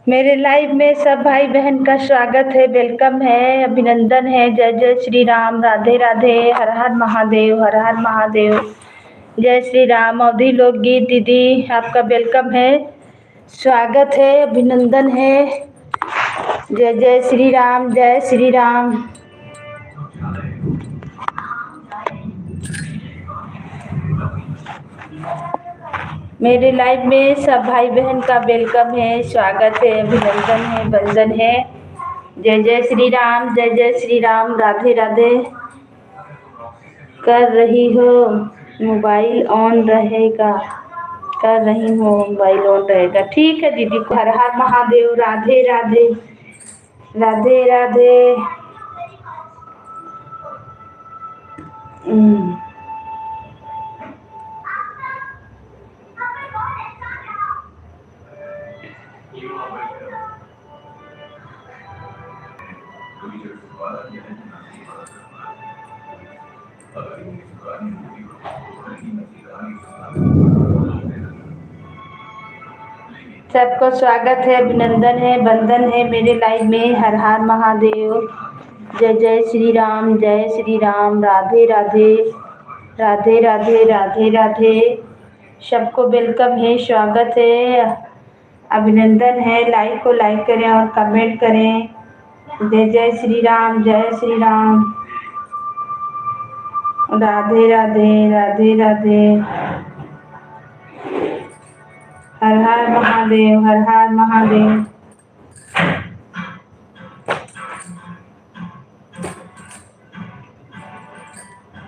मेरे लाइव में सब भाई बहन का स्वागत है, वेलकम है, अभिनंदन है। जय जय श्री राम, राधे राधे, हर हर महादेव, हर हर महादेव। जय श्री राम। अवधि लोकगीत दीदी आपका वेलकम है, स्वागत है, अभिनंदन है। जय जय श्री राम, जय श्री राम। मेरे लाइव में सब भाई बहन का वेलकम है, स्वागत है, अभिनंदन है, वंदन है। जय जय श्री राम, जय जय श्री राम, राधे राधे। कर रही हो मोबाइल ऑन रहेगा, कर रही हो मोबाइल ऑन रहेगा। ठीक है दीदी। हर हर महादेव, राधे राधे, राधे राधे। सबको स्वागत है, अभिनंदन है, वंदन है मेरे लाइव में। हर हर महादेव। जय जय श्री राम, जय श्री राम, राधे राधे, राधे राधे, राधे राधे। सबको वेलकम है, स्वागत है, अभिनंदन है। लाइक को लाइक करें और कमेंट करें। जय जय श्री राम, जय श्री राम, राधे राधे, राधे राधे। हर हर महादेव, हर हर महादेव।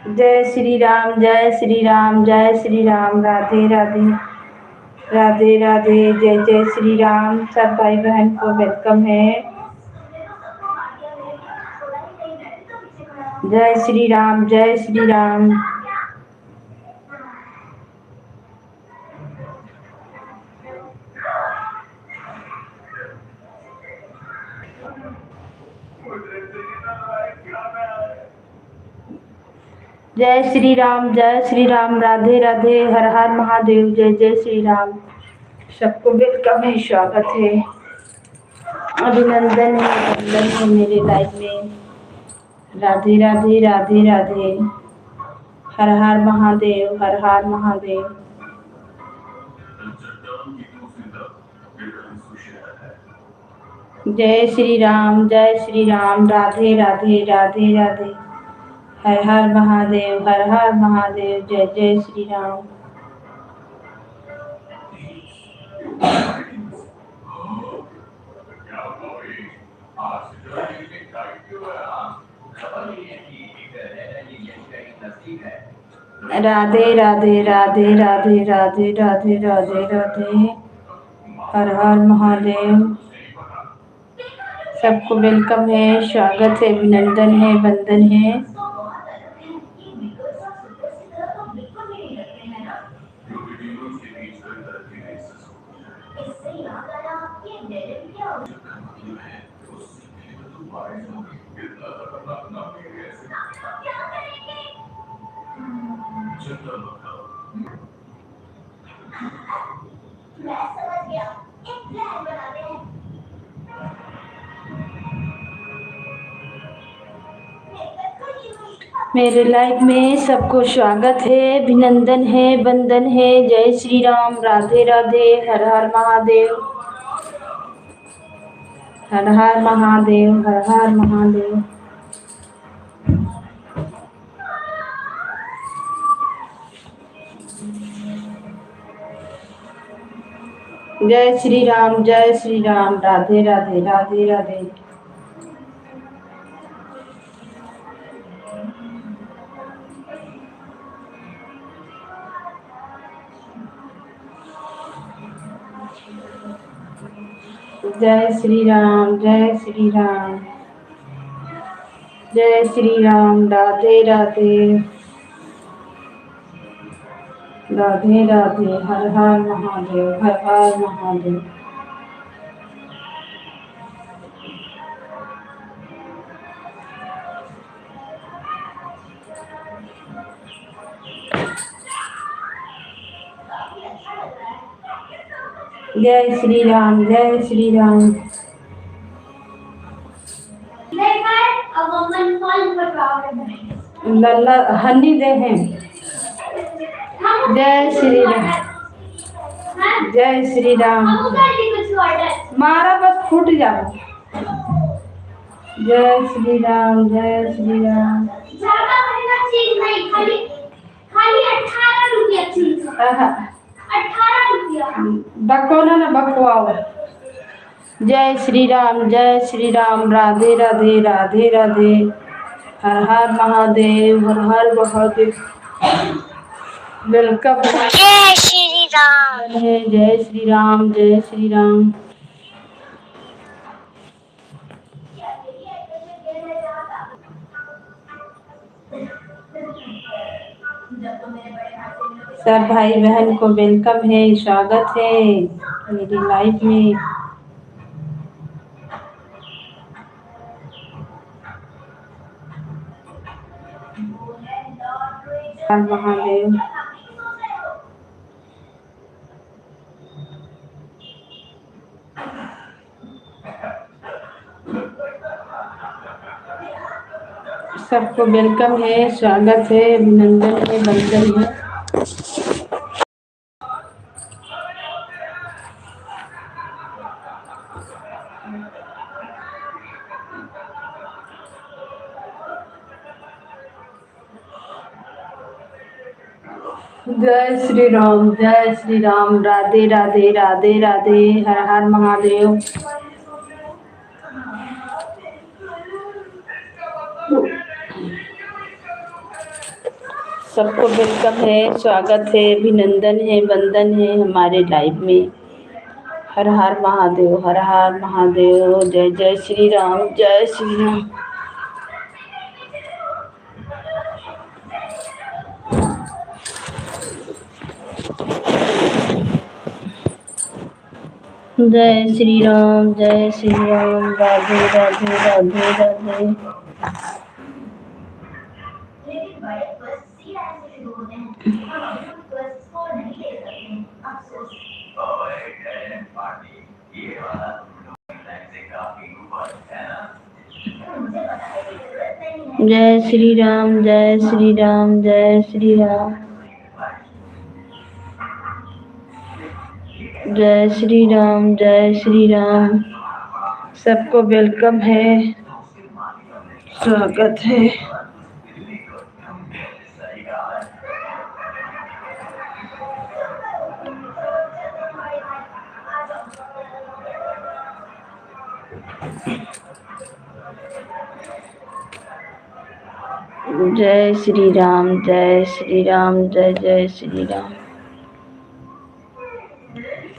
जय श्री राम, जय श्री राम, जय श्री राम, राधे राधे, राधे राधे। जय जय श्री राम। सब भाई बहन को वेलकम है। जय श्री राम, जय श्री राम। जय श्री राम, जय श्री राम, राधे राधे, हर हर महादेव। जय जय श्री राम। सबको वेलकम है, स्वागत है, अभिनंदन है, वंदन है मेरे लाइव में। राधे राधे, राधे राधे, हर हर महादेव, हर हर महादेव। जय श्री राम, जय श्री राम, राधे राधे, राधे राधे, हर हर महादेव, हर हर महादेव। जय जय श्री राम। राधे राधे, राधे राधे, राधे राधे, राधे राधे, हर हर महादेव। सबको वेलकम है, स्वागत है, अभिनंदन है, वंदन है। मेरे लाइव में सबको स्वागत है, अभिनंदन है, वंदन है। जय श्री राम, राधे राधे, हर हर महादेव, हर हर महादेव, हर हर महादेव। जय श्री राम, जय श्री राम, राधे राधे, राधे राधे। जय श्री राम, जय श्री राम, जय श्री राम, राधे राधे, राधे राधे, हर हर महादेव, हर हर महादेव। जय श्री राम, जय श्री राम। लल्ला हनी दे हैं। जय श्री राम, जय श्री राम। मारा बस फूट जाओ। जय श्री राम, जय श्री राम। बको ना बकवाओ। जय श्री राम, जय श्री राम। राधे राधे, राधे राधे। हर हर महादेव, हर हर महादेव। वेलकम। जय श्री राम, जय श्री राम, जय श्री राम। सब भाई बहन को वेलकम है, स्वागत है मेरी लाइफ में। हर महादेव। सबको वेलकम है, स्वागत है, अभिनंदन है, वंदन है। जय श्री राम, जय श्री राम। राधे राधे, राधे राधे। हर हर महादेव। सबको वेलकम है, स्वागत है, अभिनंदन है, वंदन है हमारे लाइफ में। हर हर महादेव, हर हर महादेव। जय जय श्री राम, जय श्री राम। जय श्री राम, जय श्री राम। राधे राधे, राधे राधे। जय श्री राम, जय श्री राम, जय श्री राम। जय श्री राम, जय श्री राम। सबको वेलकम है, स्वागत है। जय श्री राम, जय श्री राम, जय जय श्री राम।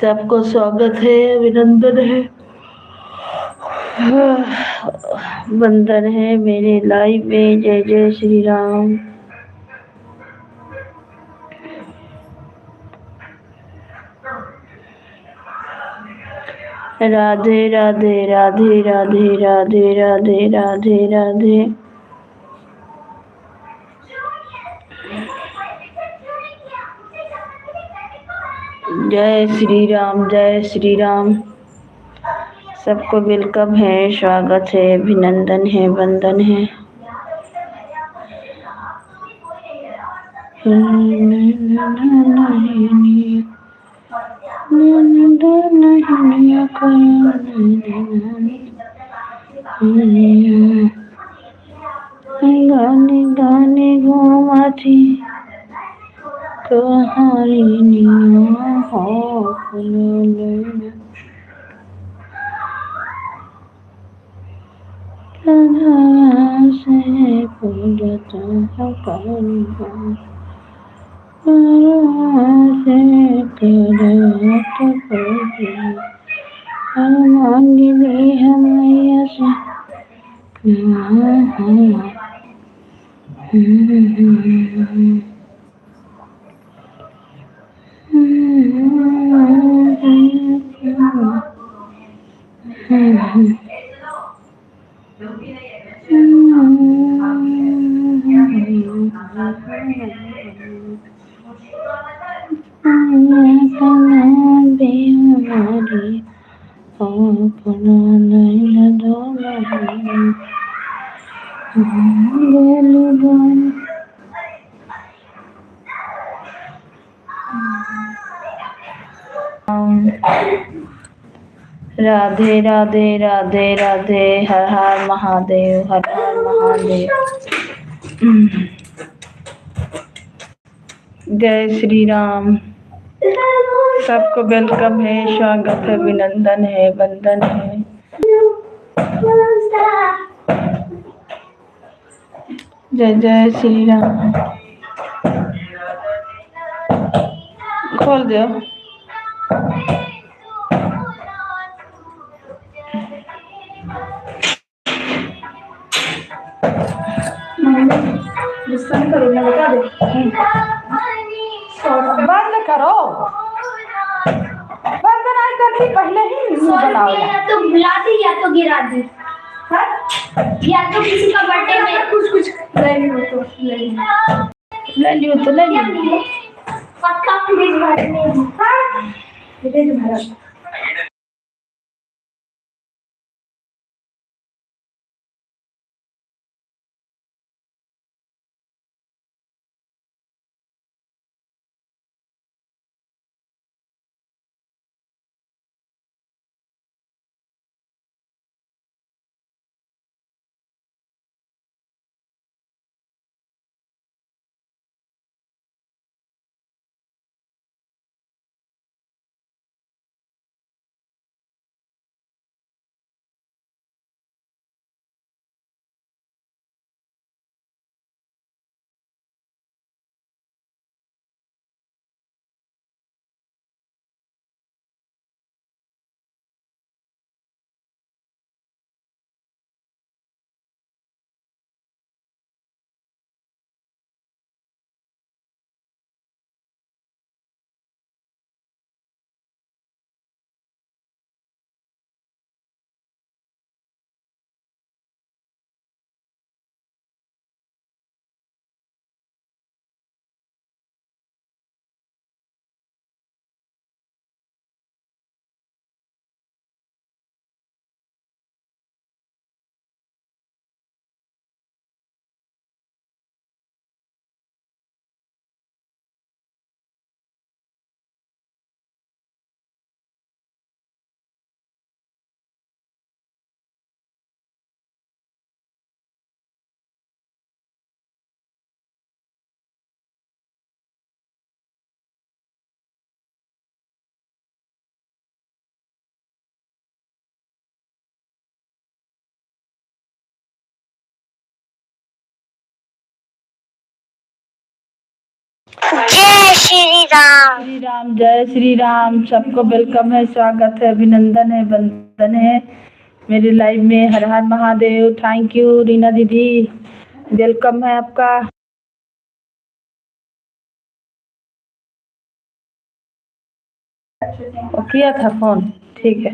सबको स्वागत है, अभिनंदन है, वंदन है मेरे लाइव में। जय जय श्री राम। राधे राधे, राधे राधे, राधे राधे, राधे राधे। जय श्री राम, जय श्री राम। सबको वेलकम है, स्वागत है, अभिनंदन है, वंदन है। गाने गाने घुमाती कहानियाँ हो से पूजता है करुणा से करत पूजा मांगी दी हमैया से। नहीं अपना नहीं दो नहीं राधे राधे राधे राधे हर हर महादेव हर हर महादेव। जय श्री राम। सबको वेलकम है, स्वागत है, अभिनंदन है, वंदन है। जय जय श्री राम। खोल दो। करो ना, बता दे। बंद करो, बंद नहीं करती पहले ही बनाओ। या तो बुला दी या तो गिरा दी, या तो किसी का बर्थडे में कुछ ले लियो तो ले लियो तो ले लियो। पक्का फ्रिज भरने फ्रिज भरा। जय श्री राम। श्री राम, जय श्री राम। सबको वेलकम है, स्वागत है, अभिनंदन है, वंदन है मेरे लाइव में। हर हर महादेव। थैंक यू रीना दीदी, वेलकम है आपका। किया था फोन, ठीक है।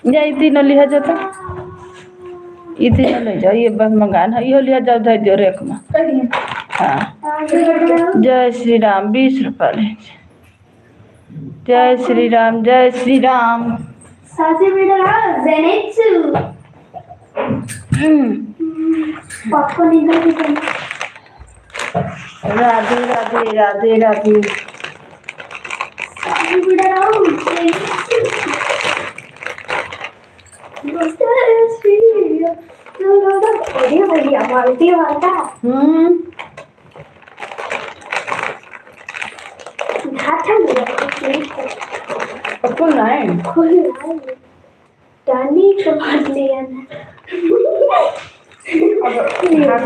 जाती न लिहा जाता, इधर न ले जाओ, ये बस मंगाना है, ये लिया जाओ, धर दो रेक में। हाँ, जय श्री राम। 20 रुपये ले। जय श्री राम, जय श्री राम। राधे राधे राधे राधे। हाथ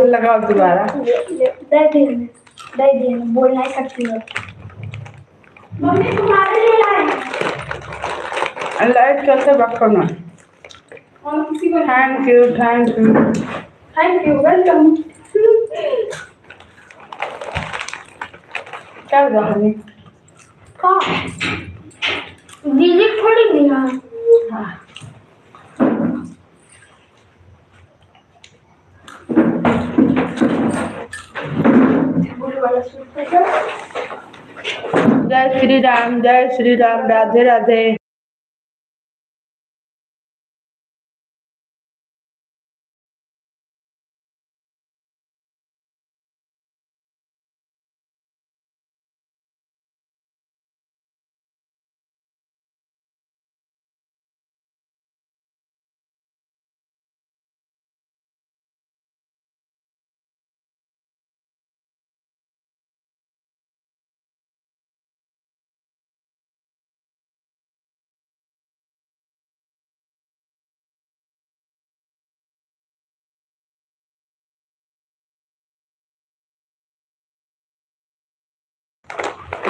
लगाओ दोबारा। बोल नहीं सकती हो। मम्मी तुम्हारे लिए लाए। लाइट चलते बात करना। Thank you thank you thank you, welcome. क्या हुआ हमें? दीदी थोड़ी दिया। हाँ, जय श्री राम, राधे राधे।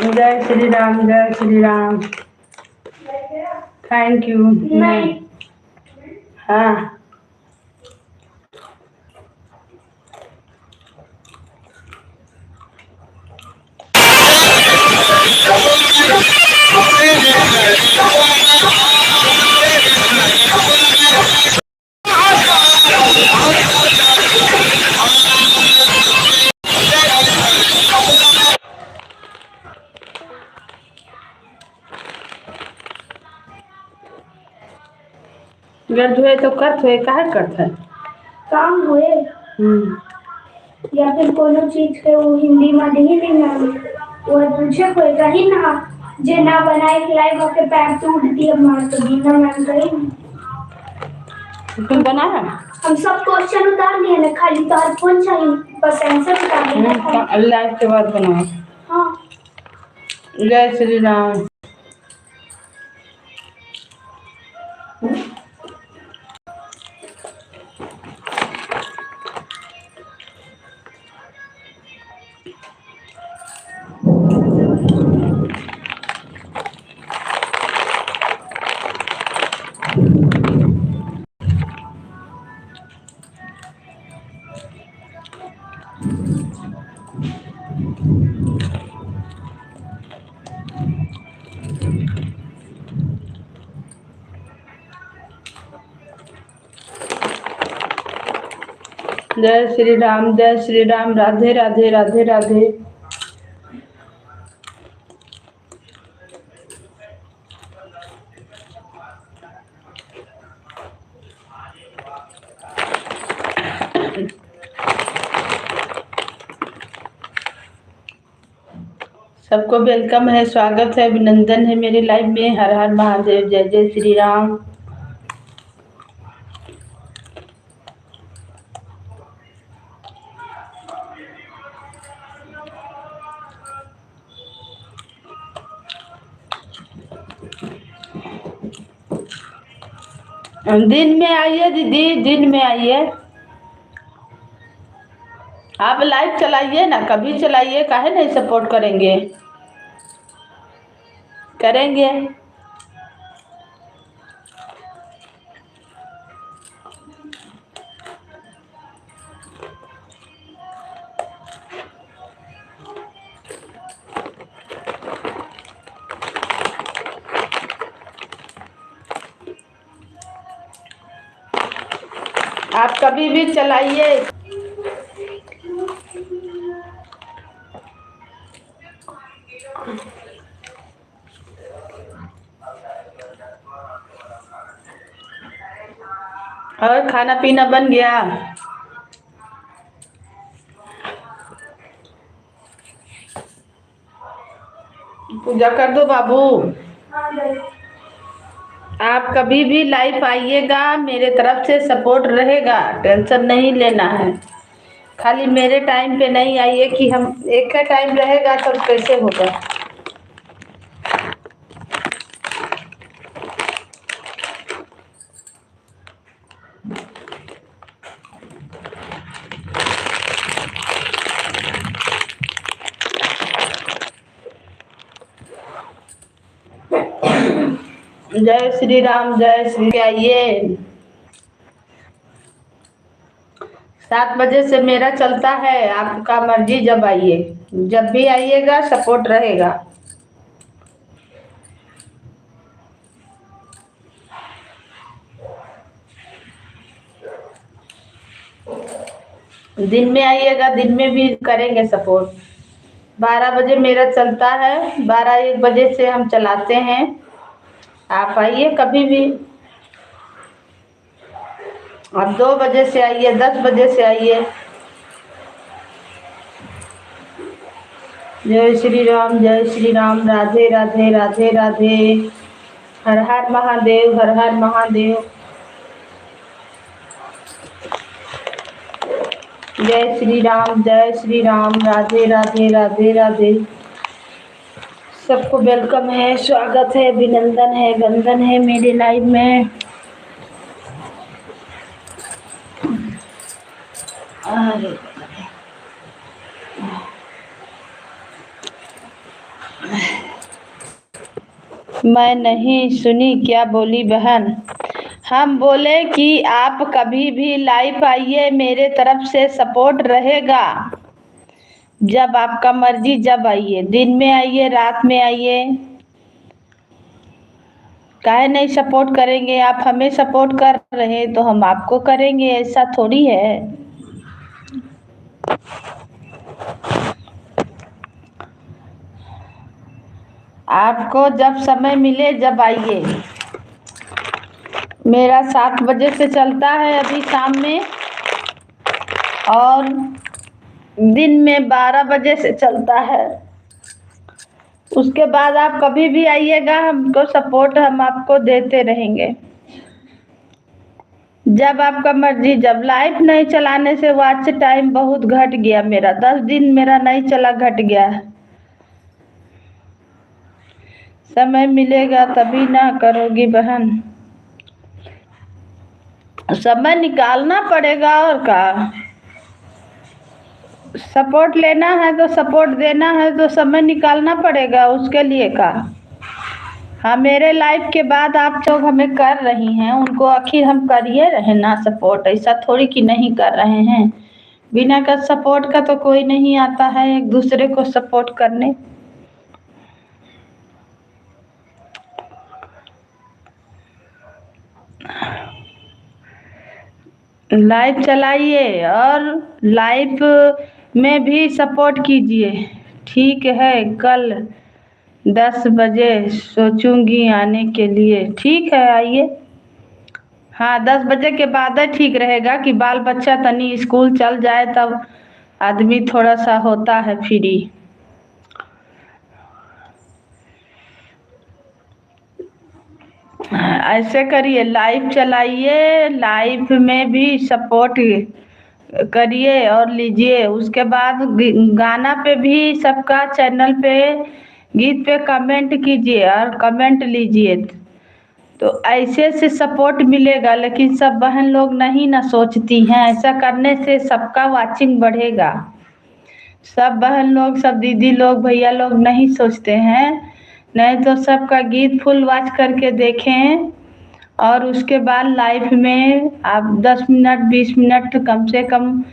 जय श्री राम, जय श्री राम। Thank you. नहीं। हाँ। गर्द हुए तो करत हुए, काहे करत है? काम हुए या फिर कोनो चीज के वो हिंदी में नहीं लेना वो पूछे होएगा ही ना जे ना बनाए खिलाए के पैर टूट दिए मार तो बिना मैम गई तुम बनाया? हम सब क्वेश्चन उतार लिए ना खाली तार फोन चाहिए बस आंसर उतार देना लाइव के बाद बनाओ। हाँ। जय श्री राम। जय श्री राम, जय श्री राम, राधे राधे, राधे राधे। सबको वेलकम है, स्वागत है, अभिनंदन है मेरे लाइव में। हर हर महादेव, जय जय श्री राम। दिन में आइए दीदी, दिन में आइए। आप लाइव चलाइए ना, कभी चलाइए, काहे नहीं सपोर्ट करेंगे? करेंगे। आप कभी भी चलाइए। और खाना पीना बन गया? पूजा कर दो बाबू। आप कभी भी लाइव आइएगा, मेरे तरफ से सपोर्ट रहेगा, टेंशन नहीं लेना है। खाली मेरे टाइम पे नहीं आइए कि हम एक का टाइम रहेगा तो कैसे होगा? जय श्री राम, जय श्री। आइए 7 बजे से मेरा चलता है, आपका मर्जी, जब आइए, जब भी आइएगा सपोर्ट रहेगा। दिन में आइएगा, दिन में भी करेंगे सपोर्ट। 12 बजे मेरा चलता है, 12-1 बजे से हम चलाते हैं। आप आइए कभी भी। आप 2 बजे से आइए, 10 बजे से आइए। जय श्री राम, जय श्री राम। राधे राधे, राधे राधे। हर हर महादेव, हर हर महादेव। जय श्री राम, जय श्री राम। राधे राधे, राधे राधे। सबको वेलकम है, स्वागत है, अभिनंदन है, वंदन है मेरे लाइव में। अरे मैं नहीं सुनी, क्या बोली बहन? हम बोले कि आप कभी भी लाइव आइए, मेरे तरफ से सपोर्ट रहेगा। जब आपका मर्जी जब आइए, दिन में आइए, रात में आइए। काहे नहीं सपोर्ट करेंगे? आप हमें सपोर्ट कर रहे हैं तो हम आपको करेंगे, ऐसा थोड़ी है। आपको जब समय मिले जब आइए। मेरा 7 बजे से चलता है अभी शाम में, और दिन में 12 बजे से चलता है। उसके बाद आप कभी भी आइएगा, हमको सपोर्ट हम आपको देते रहेंगे। जब आपका मर्जी, जब लाइफ नहीं चलाने से वॉच टाइम बहुत घट गया मेरा, 10 दिन मेरा नहीं चला, घट गया। समय मिलेगा तभी ना करोगी बहन। समय निकालना पड़ेगा और का। सपोर्ट लेना है तो सपोर्ट देना है तो समय निकालना पड़ेगा उसके लिए का। हाँ, मेरे लाइफ के बाद आप लोग हमें कर रही हैं, उनको आखिर हम करिए रहे ना सपोर्ट। ऐसा थोड़ी कि नहीं कर रहे हैं। बिना का सपोर्ट का तो कोई नहीं आता है एक दूसरे को सपोर्ट करने। लाइव चलाइए और लाइव में भी सपोर्ट कीजिए। ठीक है, कल 10 बजे सोचूंगी आने के लिए। ठीक है, आइए। हाँ, 10 बजे के बाद ठीक रहेगा कि बाल बच्चा तनी स्कूल चल जाए, तब आदमी थोड़ा सा होता है फ्री। ऐसे करिए, लाइव चलाइए, लाइव में भी सपोर्ट करिए और लीजिए। उसके बाद गाना पे भी सबका चैनल पे, गीत पे कमेंट कीजिए और कमेंट लीजिए, तो ऐसे से सपोर्ट मिलेगा। लेकिन सब बहन लोग नहीं ना सोचती हैं, ऐसा करने से सबका वाचिंग बढ़ेगा। सब बहन लोग, सब दीदी लोग, भैया लोग नहीं सोचते हैं। नहीं तो सबका गीत फुल वॉच करके देखें और उसके बाद लाइफ में आप 10 मिनट 20 मिनट कम से कम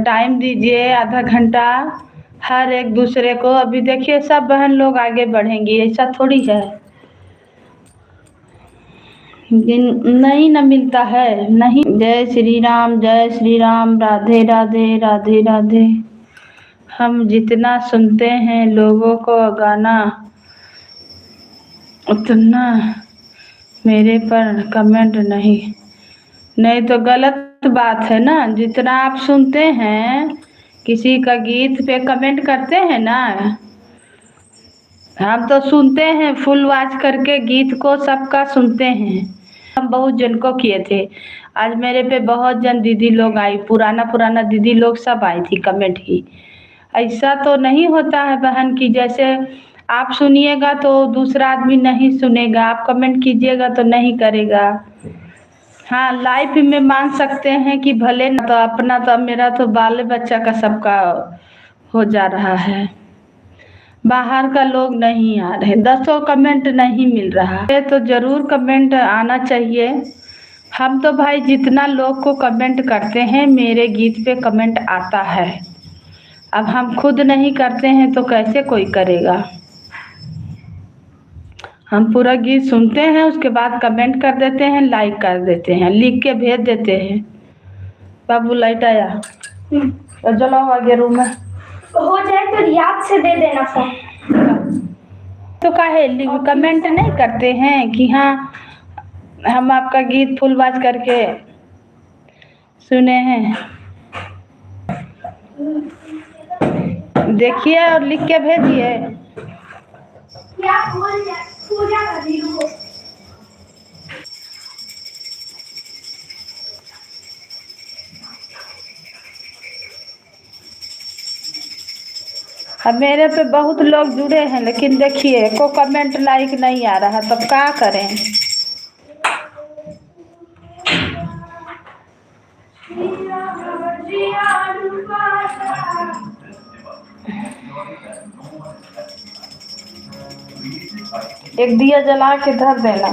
टाइम दीजिए, आधा घंटा हर एक दूसरे को। अभी देखिए सब बहन लोग आगे बढ़ेंगी, ऐसा थोड़ी है। नहीं ना मिलता है, नहीं। जय श्री राम, जय श्री राम। राधे राधे, राधे राधे। हम जितना सुनते हैं लोगों को गाना, उतना मेरे पर कमेंट नहीं तो गलत बात है ना। जितना आप सुनते हैं किसी का गीत पे कमेंट करते हैं ना, हम तो सुनते हैं फुल वॉच करके गीत को, सबका सुनते हैं। हम बहुत जन को किए थे, आज मेरे पे बहुत जन दीदी लोग आई, पुराना दीदी लोग सब आई थी कमेंट की। ऐसा तो नहीं होता है बहन की जैसे आप सुनिएगा तो दूसरा आदमी नहीं सुनेगा, आप कमेंट कीजिएगा तो नहीं करेगा। हाँ, लाइफ में मान सकते हैं कि भले ना, तो अपना तो मेरा तो बाल बच्चा का सबका हो जा रहा है, बाहर का लोग नहीं आ रहे। 10 कमेंट नहीं मिल रहा है तो जरूर कमेंट आना चाहिए। हम तो भाई जितना लोग को कमेंट करते हैं, मेरे गीत पे कमेंट आता है। अब हम खुद नहीं करते हैं तो कैसे कोई करेगा। हम पूरा गीत सुनते हैं, उसके बाद कमेंट कर देते हैं, लाइक कर देते हैं, लिख के भेज देते हैं। बाबू लाइट आया तो चलो आगे रूम में। हो जाए तो याद से दे देना फोन। तो काहे कमेंट नहीं करते हैं कि हाँ हम आपका गीत फुल आवाज करके सुने हैं। देखिए और लिख के भेजिए। क्या बोल जाए, पूजा कर रही हूँ। अब मेरे पे बहुत लोग जुड़े हैं लेकिन देखिए को कमेंट लाइक नहीं आ रहा, तब क्या करें। एक दिया जला के धर देना।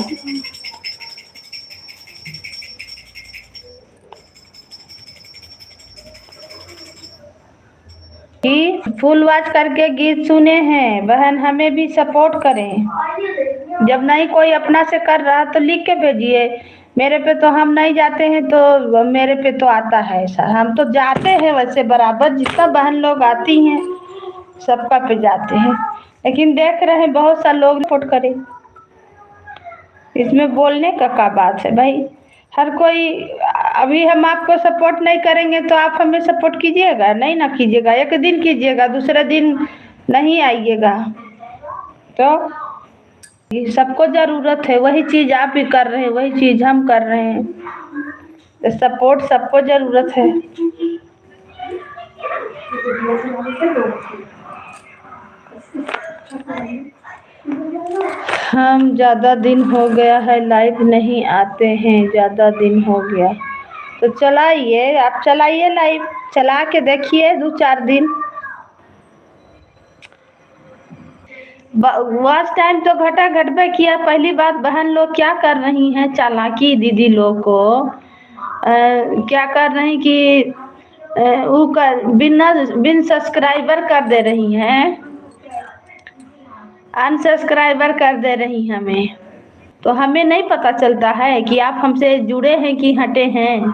कि फुल वॉच करके गीत सुने हैं बहन, हमें भी सपोर्ट करें। जब नहीं कोई अपना से कर रहा तो लिख के भेजिए। मेरे पे तो हम नहीं जाते हैं तो मेरे पे तो आता है ऐसा। हम तो जाते हैं वैसे बराबर, जितना बहन लोग आती हैं सबका पे जाते हैं, लेकिन देख रहे हैं बहुत सा लोग सपोर्ट करें। इसमें बोलने का क्या बात है भाई। हर कोई, अभी हम आपको सपोर्ट नहीं करेंगे तो आप हमें सपोर्ट कीजिएगा नहीं ना कीजिएगा। एक दिन कीजिएगा दूसरे दिन नहीं आइएगा तो सबको जरूरत है। वही चीज आप भी कर रहे हैं, वही चीज हम कर रहे हैं, तो सपोर्ट सबको जरूरत है। हम ज़्यादा दिन हो गया है लाइव नहीं आते हैं, ज़्यादा दिन हो गया तो चलाइए, आप चलाइए लाइव, चला के देखिए 2-4 दिन। वॉच टाइम तो घटबे किया। पहली बात बहन लोग क्या कर रही हैं चालाकी, दीदी लोग को क्या कर रही कि वो बिन सब्सक्राइबर कर दे रही हैं, अनसब्सक्राइबर कर दे रही हमें। तो हमें नहीं पता चलता है कि आप हमसे जुड़े हैं कि हटे हैं,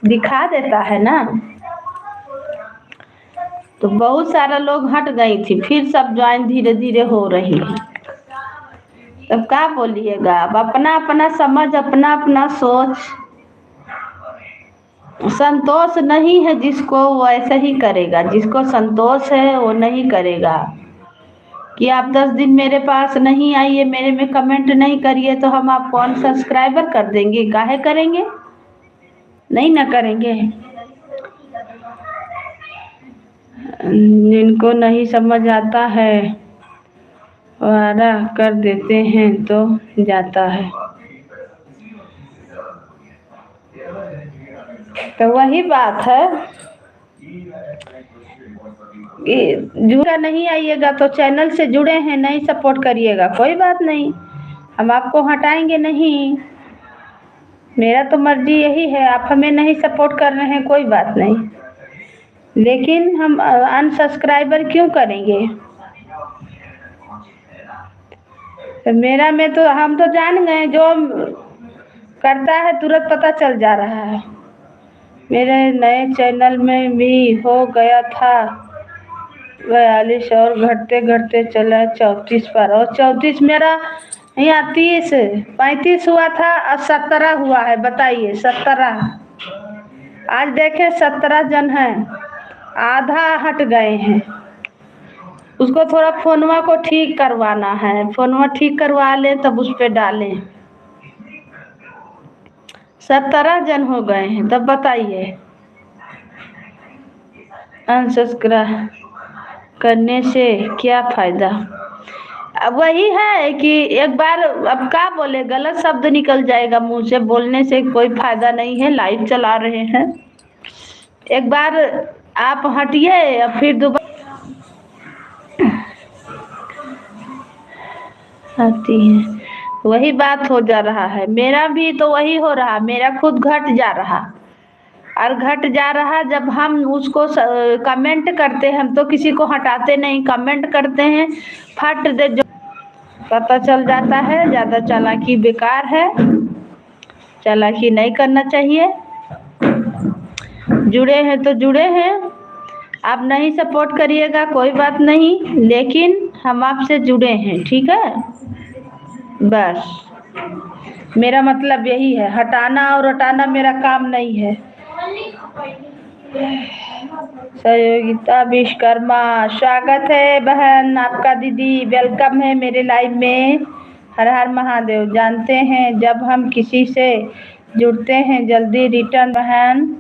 दिखा देता है ना। तो बहुत सारा लोग हट गई थी, फिर सब ज्वाइन धीरे धीरे हो रही है। तब क्या बोलिएगा। अब अपना अपना समझ, अपना अपना सोच, संतोष नहीं है जिसको वो ऐसा ही करेगा, जिसको संतोष है वो नहीं करेगा। कि आप 10 दिन मेरे पास नहीं आइए, मेरे में कमेंट नहीं करिए तो हम आपको अनसब्सक्राइबर कर देंगे, काहे करेंगे, नहीं ना करेंगे। जिनको नहीं समझ आता है वारा कर देते हैं तो जाता है। तो वही बात है कि जुड़ा नहीं आइएगा तो चैनल से जुड़े हैं नहीं सपोर्ट करिएगा, कोई बात नहीं, हम आपको हटाएंगे नहीं। मेरा तो मर्जी यही है, आप हमें नहीं सपोर्ट कर रहे हैं कोई बात नहीं, लेकिन हम अनसब्सक्राइबर क्यों करेंगे। तो मेरा में तो हम तो जान गए, जो करता है तुरंत पता चल जा रहा है। मेरे नए चैनल में भी हो गया था 42 और घटते घटते चला 34 पर, और 34 मेरा यहाँ 35 हुआ था और 17 हुआ है। बताइए 17, आज देखें 17 जन हैं, आधा हट गए हैं। उसको थोड़ा फोनवा को ठीक करवाना है, फोनवा ठीक करवा लें तब उस पर डालें। 17 जन हो गए हैं, तब बताइए अनसब्सक्राइब करने से क्या फायदा। अब वही है कि एक बार अब क्या बोले, गलत शब्द निकल जाएगा मुंह से, बोलने से कोई फायदा नहीं है। लाइव चला रहे हैं, एक बार आप हटिए और फिर दोबारा आती है, वही बात हो जा रहा है। मेरा भी तो वही हो रहा, मेरा खुद घट जा रहा और घट जा रहा। जब हम उसको कमेंट करते हैं, हम तो किसी को हटाते नहीं, कमेंट करते हैं, फट दे जो पता चल जाता है। ज़्यादा चालाकी बेकार है, चालाकी नहीं करना चाहिए। जुड़े हैं तो जुड़े हैं, आप नहीं सपोर्ट करिएगा कोई बात नहीं, लेकिन हम आपसे जुड़े हैं, ठीक है। बस मेरा मतलब यही है, हटाना और हटाना मेरा काम नहीं है। सहयोगिता विश्वकर्मा, स्वागत है बहन आपका दीदी, वेलकम है मेरे लाइव में। हर हर महादेव। जानते हैं जब हम किसी से जुड़ते हैं जल्दी रिटर्न बहन।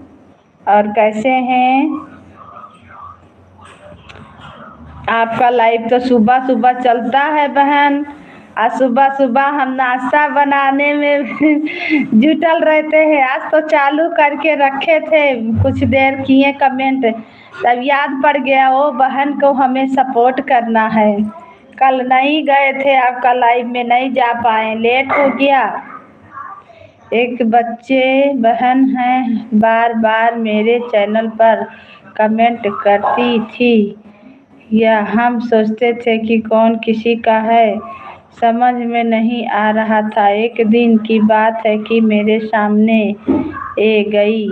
और कैसे हैं आपका लाइव तो सुबह सुबह चलता है बहन। आज सुबह सुबह हम नाश्ता बनाने में जुटल रहते हैं। आज तो चालू करके रखे थे, कुछ देर किए कमेंट, तब याद पड़ गया वो बहन को हमें सपोर्ट करना है। कल नहीं गए थे आपका लाइव में, नहीं जा पाए, लेट हो गया। एक बच्चे बहन हैं, बार बार मेरे चैनल पर कमेंट करती थी, या हम सोचते थे कि कौन किसी का है, समझ में नहीं आ रहा था। एक दिन की बात है कि मेरे सामने ए गई।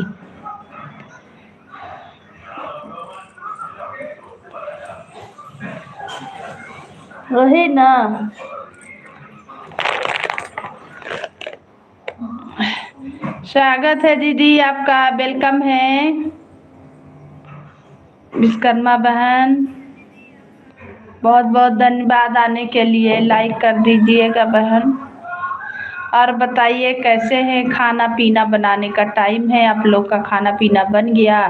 वही ना, स्वागत है दीदी आपका, वेलकम है विश्वकर्मा बहन। बहुत बहुत धन्यवाद आने के लिए, लाइक कर दीजिएगा बहन। और बताइए कैसे हैं, खाना पीना बनाने का टाइम है, आप लोग का खाना पीना बन गया?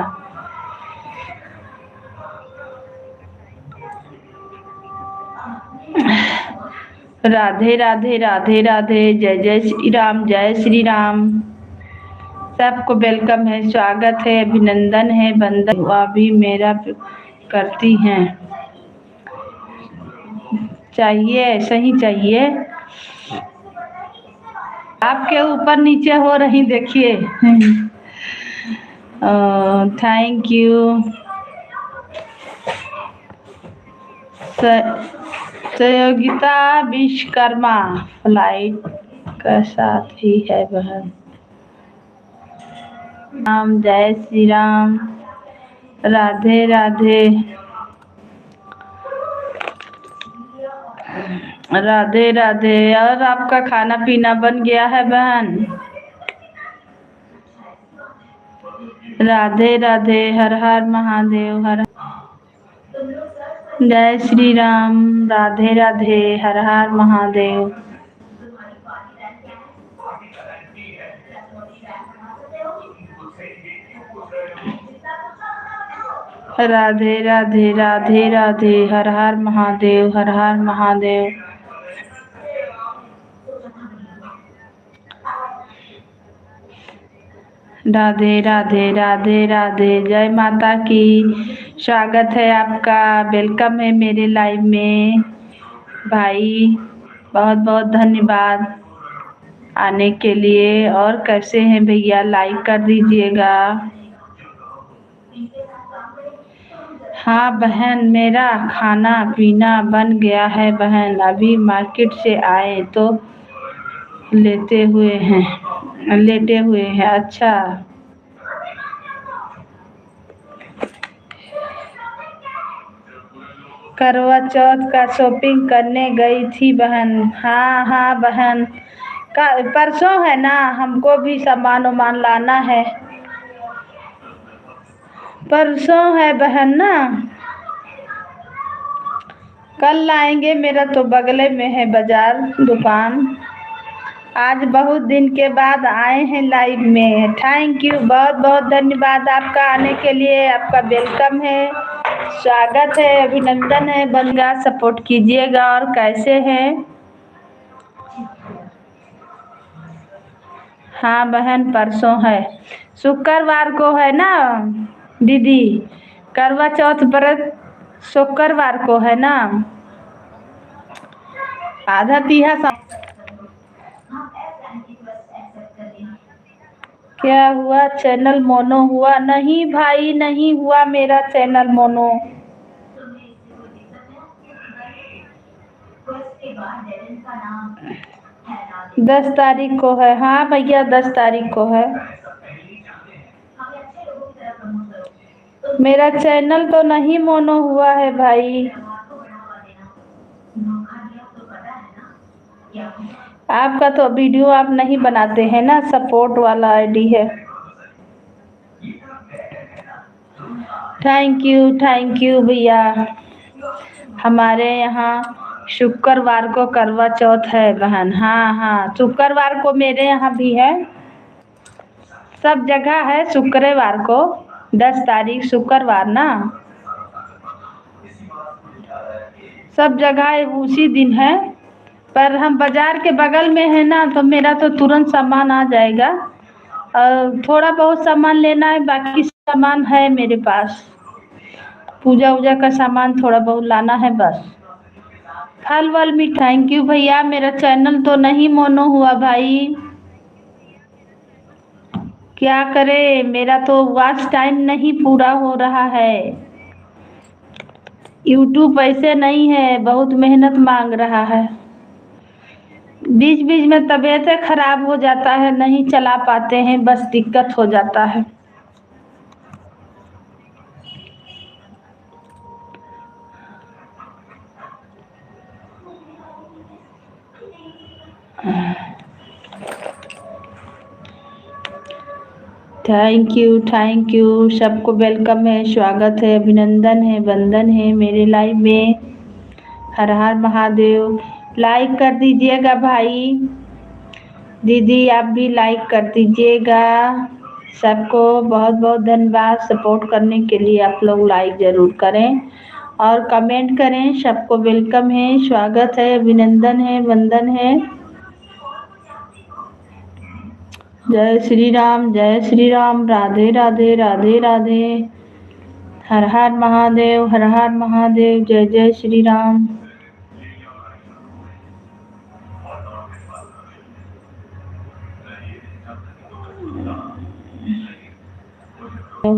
राधे राधे राधे राधे, जय जय श्री राम, जय श्री राम। सबको वेलकम है, स्वागत है, अभिनंदन है, बंदन हुआ भी मेरा करती हैं। चाहिए ऐसा ही चाहिए। आपके ऊपर नीचे हो रही देखिए। Thank you. सहयोगिता विश्वकर्मा फ्लाइट का साथ ही है बहन। राम, जय श्री राम, राधे राधे राधे राधे। और आपका खाना पीना बन गया है बहन? राधे राधे, हर हर महादेव, हर जय श्री राम, राधे राधे, हर हर महादेव। राधे राधे राधे राधे, हर हर महादेव, हर हर महादेव। राधे राधे राधे राधे, जय माता की। स्वागत है आपका, वेलकम है मेरे लाइव में भाई। बहुत बहुत धन्यवाद आने के लिए। और कैसे हैं भैया, लाइक कर दीजिएगा। हाँ बहन, मेरा खाना पीना बन गया है बहन, अभी मार्केट से आए तो लेटे हुए हैं। अच्छा, करवा चौथ का शॉपिंग करने गई थी बहन। हाँ हाँ बहन, का परसों है ना, हमको भी सामान वामान लाना है। परसों है बहन ना, कल लाएंगे। मेरा तो बगले में है बाजार दुकान। आज बहुत दिन के बाद आए हैं लाइव में। थैंक यू, बहुत बहुत धन्यवाद आपका आने के लिए, आपका वेलकम है, स्वागत है, अभिनंदन है, बनगा सपोर्ट कीजिएगा। और कैसे हैं? हाँ बहन, परसों है, शुक्रवार को है ना दीदी, करवा चौथ व्रत शुक्रवार को है ना। आधा तीहा क्या हुआ, चैनल मोनो हुआ? नहीं भाई, नहीं हुआ मेरा चैनल मोनो। 10 तारीख को है। हाँ भैया, 10 तारीख को है। मेरा चैनल तो नहीं मोनो हुआ है भाई। आपका तो वीडियो आप नहीं बनाते हैं ना, सपोर्ट वाला आईडी है। थैंक यू भैया। हमारे यहाँ शुक्रवार को करवा चौथ है बहन। हाँ हाँ, शुक्रवार को मेरे यहाँ भी है, सब जगह है शुक्रवार को, 10 तारीख शुक्रवार ना, सब जगह उसी दिन है। पर हम बाजार के बगल में है ना, तो मेरा तो तुरंत सामान आ जाएगा। और थोड़ा बहुत सामान लेना है, बाकी सामान है मेरे पास। पूजा वूजा का सामान थोड़ा बहुत लाना है बस। फल वल भी। थैंक यू भैया। मेरा चैनल तो नहीं मोनो हुआ भाई, क्या करे, मेरा तो वॉच टाइम नहीं पूरा हो रहा है। यूट्यूब ऐसे नहीं है, बहुत मेहनत मांग रहा है। बीच बीच में तबीयत खराब हो जाता है, नहीं चला पाते हैं, बस दिक्कत हो जाता है। थैंक यू सबको वेलकम है, स्वागत है, अभिनंदन है, वंदन है मेरे लाइव में। हर हर महादेव। लाइक कर दीजिएगा भाई, दीदी आप भी लाइक कर दीजिएगा। सबको बहुत बहुत धन्यवाद सपोर्ट करने के लिए। आप लोग लाइक ज़रूर करें और कमेंट करें। सबको वेलकम है, स्वागत है, अभिनंदन है, वंदन है। जय श्री राम, जय श्री राम, राधे राधे, राधे राधे। हर हर महादेव, हर हर महादेव, जय जय श्री राम।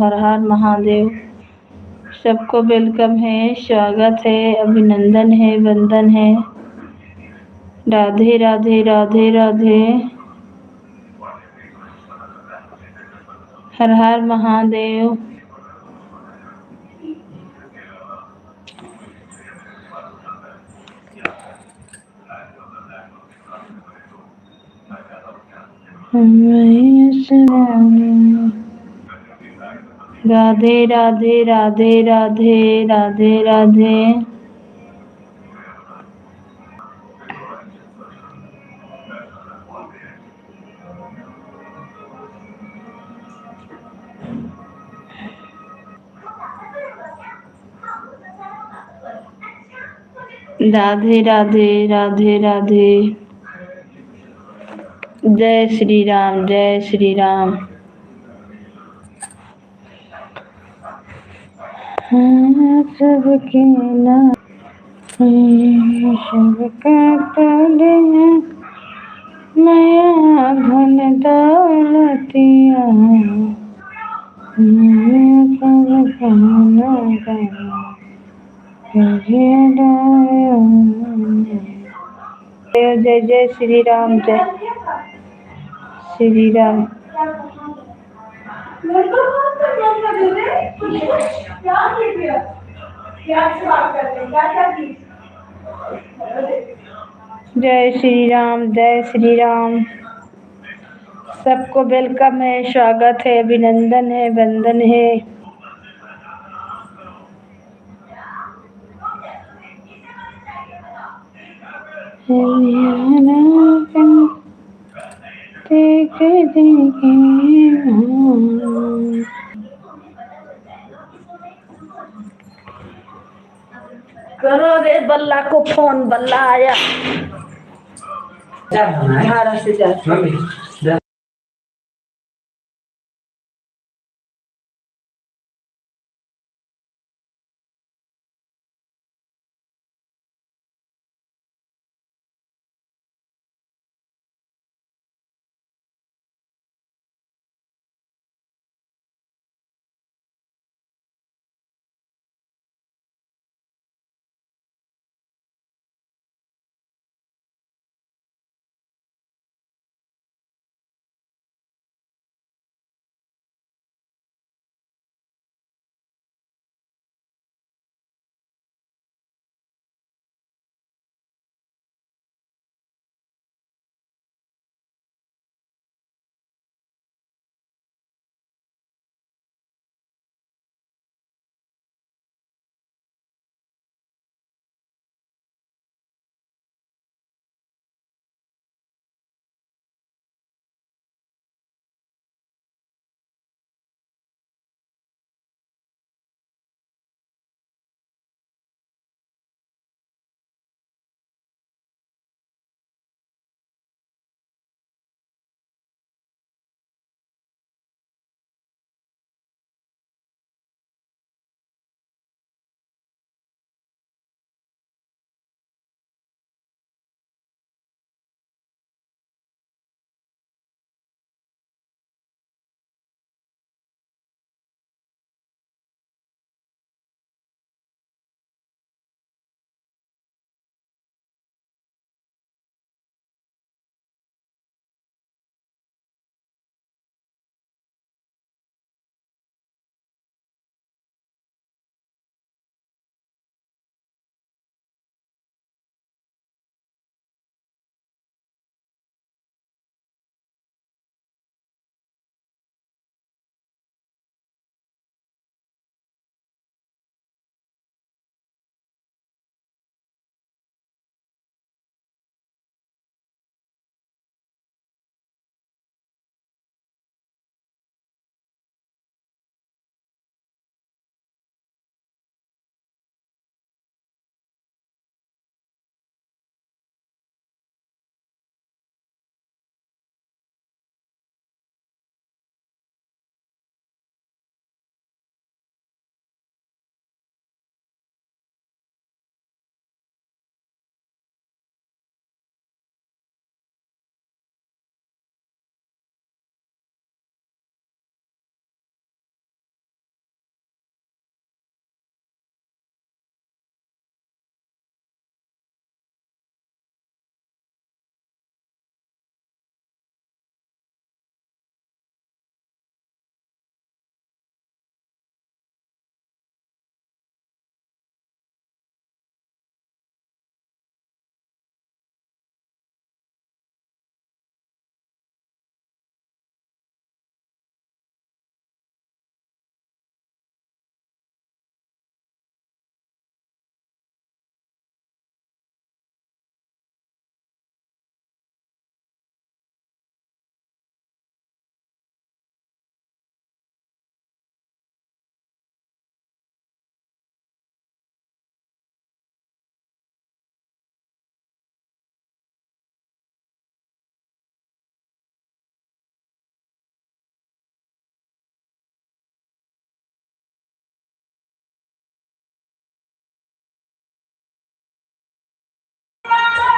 हर हर महादेव। सबको वेलकम है, स्वागत है, अभिनंदन है, वंदन है। राधे राधे, राधे राधे। हर हर महादेव। राधे राधे, राधे राधे, राधे राधे। राधे राधे, राधे राधे। जय श्री राम, जय श्री राम। सबके नाम सबका तोड़े नया धन दौलतिया, सब कहना जय जय श्री राम, जय श्री राम। जय श्री राम, जय श्री राम। सबको वेलकम है, स्वागत है, अभिनंदन है, वंदन है। करो रे बल्ला को फोन, बल्ला आया। भाड़ा से जा।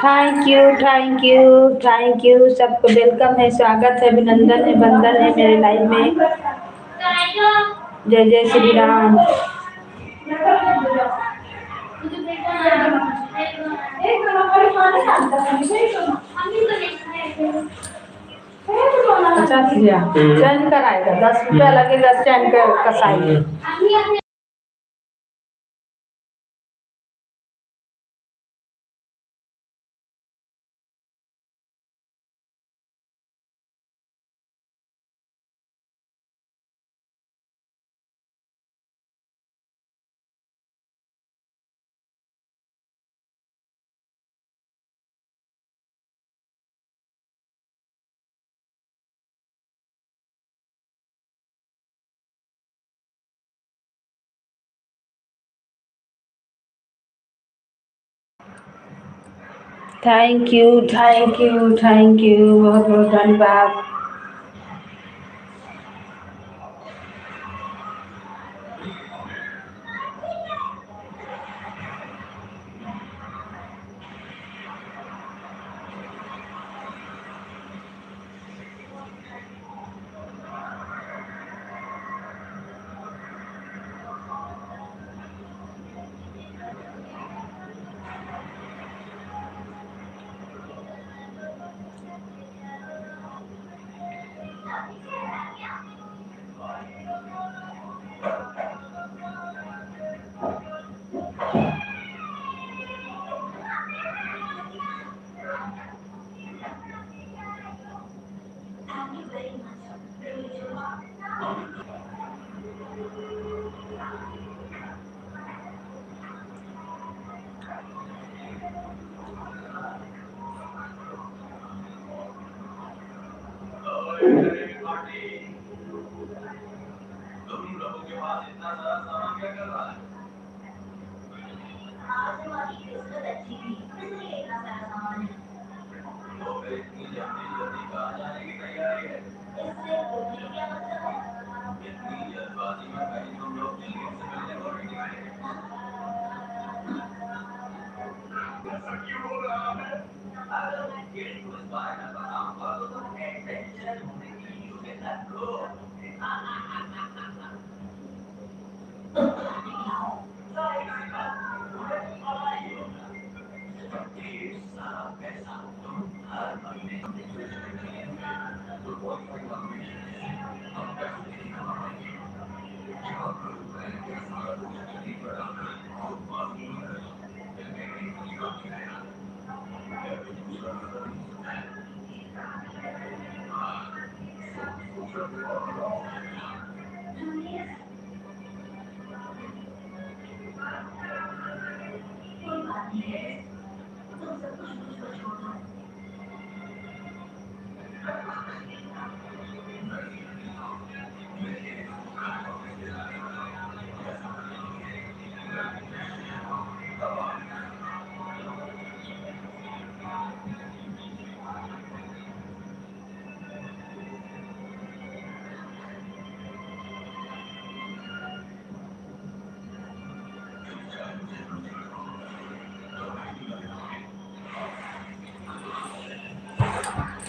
Thank you thank you. सबको वेलकम है, स्वागत है, अभिनंदन है, वंदन है मेरे लाइव में। जय जय श्री राम। चैन कराएगा, 10 रुपया लगेगा चैन कसाई। Thank you thank you thank you, बहुत बहुत धन्यवाद।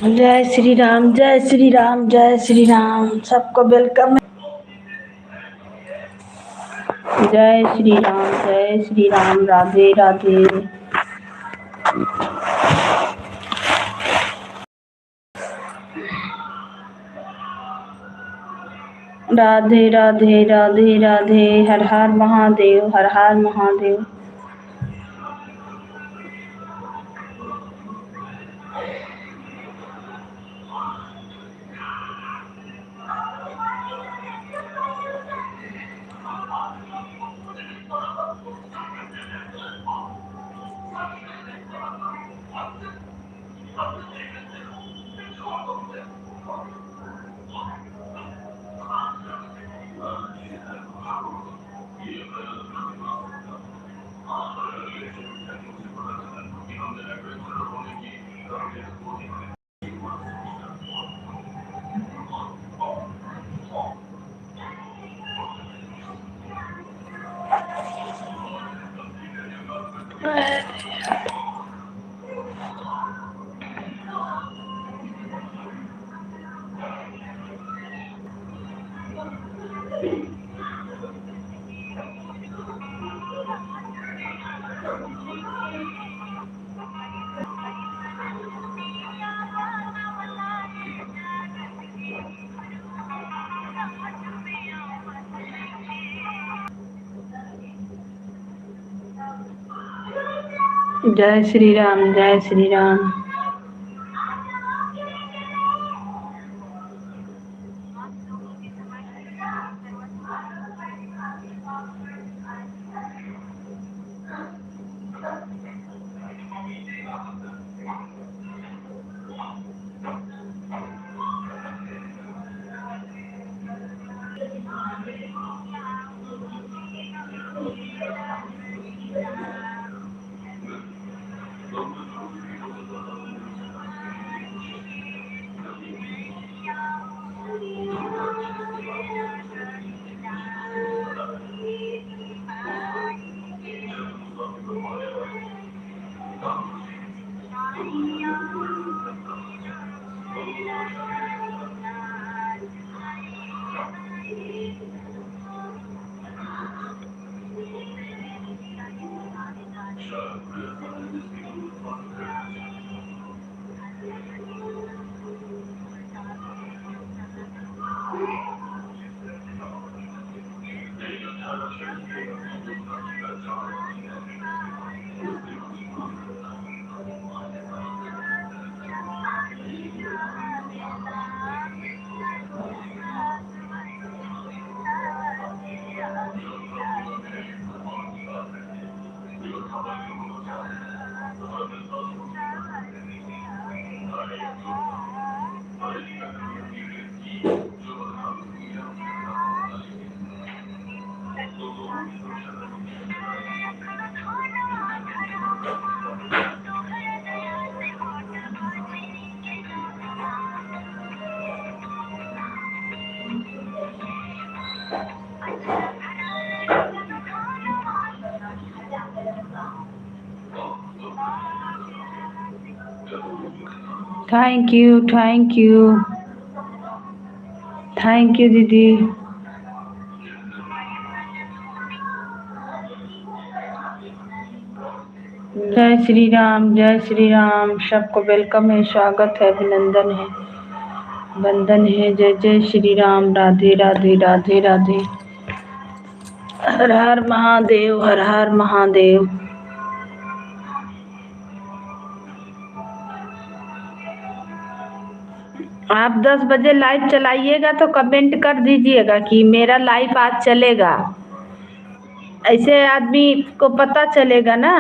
जय श्री राम जय श्री राम जय श्री राम, सबको वेलकम। जय श्री राम, राधे राधे। राधे राधे राधे राधे, हर हर महादेव, हर हर महादेव। जय श्री राम, जय Shri Ram. Thank you, thank you, thank you दीदी। जय श्री राम, जय श्री राम। सबको वेलकम है, स्वागत है, अभिनंदन है, वंदन है। जय जय श्री राम। राधे राधे, राधे राधे। हर हर महादेव, हर हर महादेव। आप 10 बजे लाइव चलाइएगा तो कमेंट कर दीजिएगा कि मेरा लाइव आज चलेगा, ऐसे आदमी को पता चलेगा ना।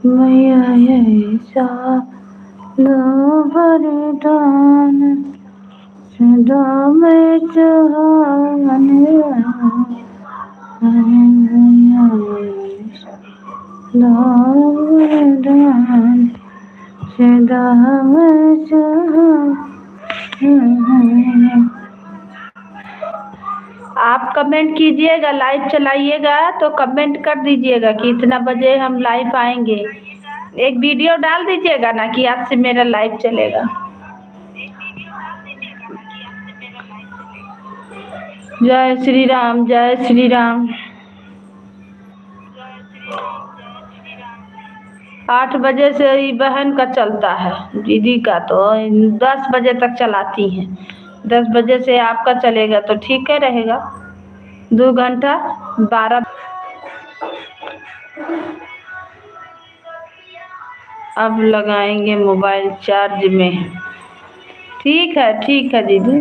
मैया ऐसा लो वरदान, सदा मैं चाहने मैया ऐसा लो वरदान, सदा मैं चाहने। आप कमेंट कीजिएगा, लाइव चलाइएगा तो कमेंट कर दीजिएगा कि इतना बजे हम लाइव आएंगे। एक वीडियो डाल दीजिएगा ना कि आज से मेरा लाइव चलेगा। जय श्री राम, जय श्री राम। 8 बजे से ही बहन का चलता है, दीदी का तो 10 बजे तक चलाती हैं। 10 बजे से आपका चलेगा तो ठीक है, रहेगा 2 घंटा 12। अब लगाएंगे मोबाइल चार्ज में। ठीक है दीदी।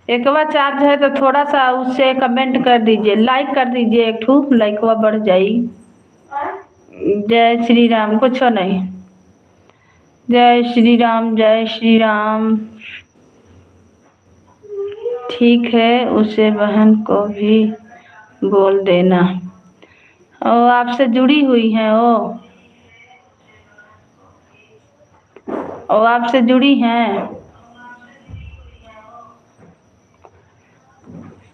एक बार चार्ज है तो थोड़ा सा उससे कमेंट कर दीजिए, लाइक कर दीजिए, एक ठू लाइकवा बढ़ जाएगी। जय श्री राम। कुछ नहीं। जय श्री राम, जय श्री राम। ठीक है, उसे बहन को भी बोल देना। और आपसे जुड़ी हुई हैं वो आपसे जुड़ी हैं।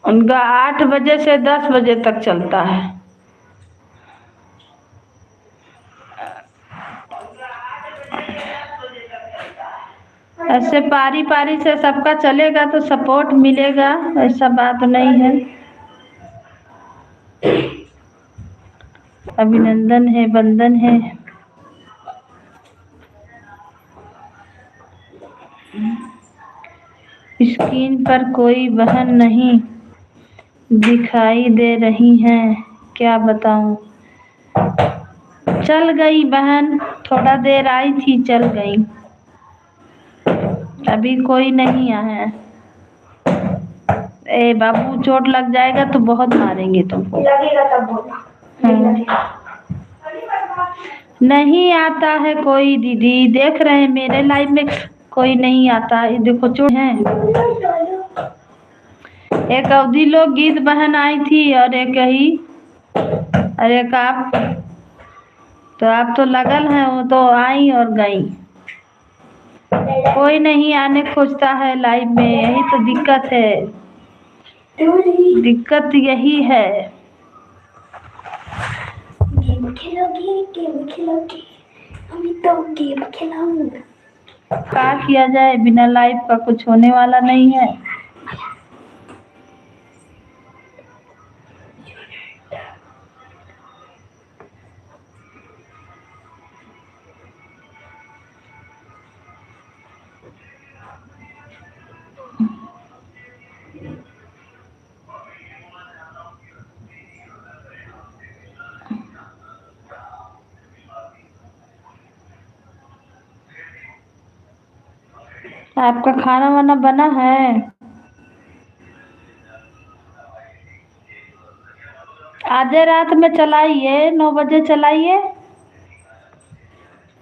उनका 8 बजे से 10 बजे तक चलता है। ऐसे पारी पारी से सबका चलेगा तो सपोर्ट मिलेगा, ऐसा बात नहीं है। अभिनंदन है, वंदन है। स्क्रीन पर कोई बहन नहीं दिखाई दे रही हैं, क्या बताऊं। चल गई बहन, थोड़ा देर आई थी चल गई, अभी कोई नहीं आया है। ए बाबू, चोट लग जाएगा तो बहुत मारेंगे तुमको। लगेगा तब बोलना। हाँ। नहीं आता है कोई दीदी, देख रहे हैं मेरे लाइफ में कोई नहीं आता। ये देखो चोट है। एक अवधि लोग गीत बहन आई थी और एक ही, और एक आप, तो आप तो लगल हैं, वो तो आई और गई। कोई नहीं आने खोजता है लाइफ में, यही तो दिक्कत है। दिक्कत यही है। गेम खेलोगी, अभी तो गेम खिलाऊंगा। क्या किया जाए, बिना लाइफ का कुछ होने वाला नहीं है। आपका खाना वाना बना है? आधे रात में चलाइए, 9 बजे चलाइए।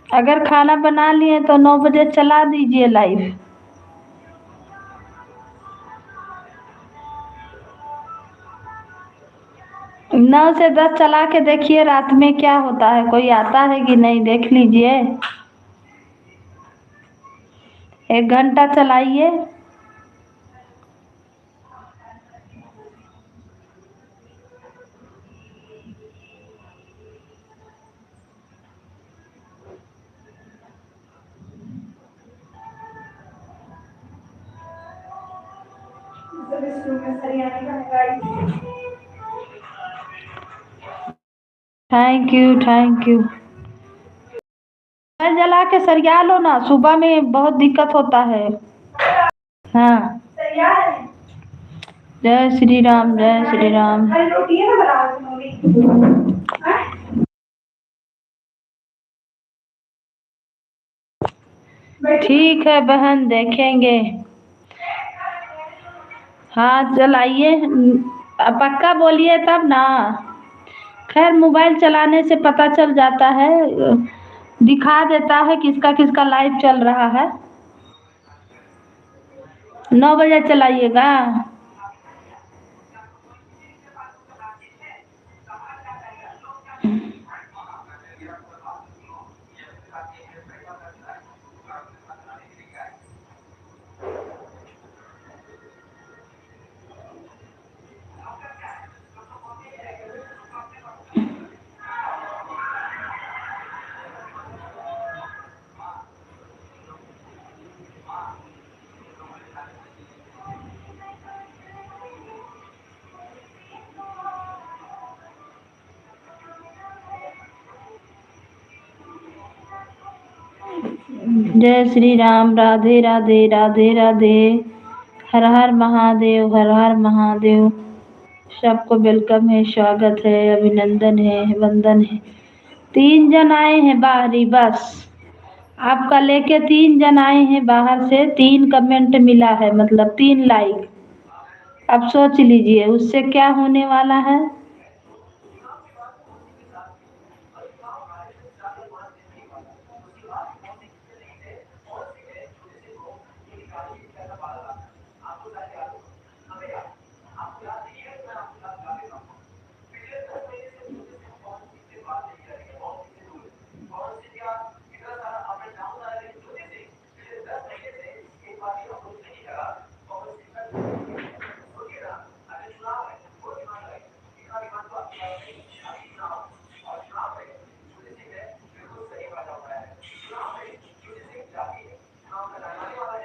अगर खाना बना लिए तो 9 बजे चला दीजिए लाइव। 9 से 10 चला के देखिए रात में क्या होता है, कोई आता है कि नहीं देख लीजिए। 1 घंटा चलाइए। Thank you, thank you. Mobile जला के सरिया लो ना, सुबह में बहुत दिक्कत होता है। हाँ, जय श्री राम, जय श्री राम। ठीक है बहन, देखेंगे। हाँ चलाइए, पक्का बोलिए तब ना। खैर मोबाइल चलाने से पता चल जाता है, दिखा देता है किसका किसका लाइव चल रहा है। 9 बजे चलाइएगा। जय श्री राम, राधे राधे, राधे राधे। हर हर महादेव, हर हर महादेव। सबको वेलकम है, स्वागत है, अभिनंदन है, वंदन है। 3 जन आए हैं बाहरी, बस आपका लेके 3 जन आए हैं बाहर से। 3 कमेंट मिला है, मतलब 3 लाइक। अब सोच लीजिए उससे क्या होने वाला है।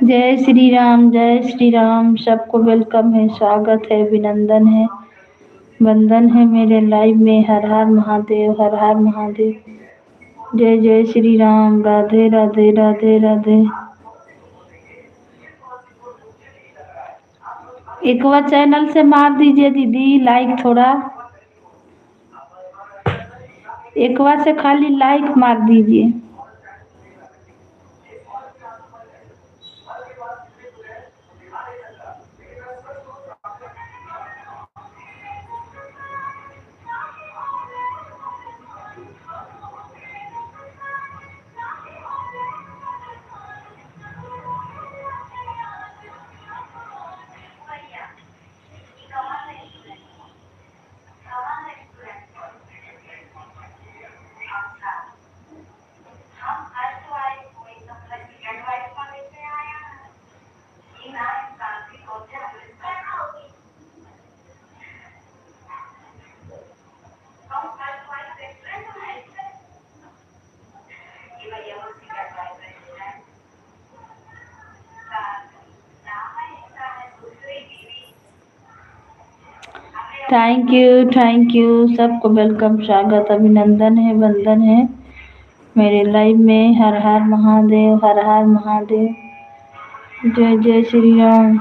जय श्री राम। सबको वेलकम है, स्वागत है, अभिनंदन है, वंदन है मेरे लाइव में। हर हर महादेव, हर हर महादेव। जय जय श्री राम। राधे राधे राधे राधे। एक बार चैनल से मार दीजिए दीदी लाइक थोड़ा, एक बार से खाली लाइक मार दीजिए। Thank you. सबको वेलकम, स्वागत, अभिनंदन है, वंदन है मेरे लाइव में। हर हर महादेव, हर हर महादेव। जय जय श्री राम।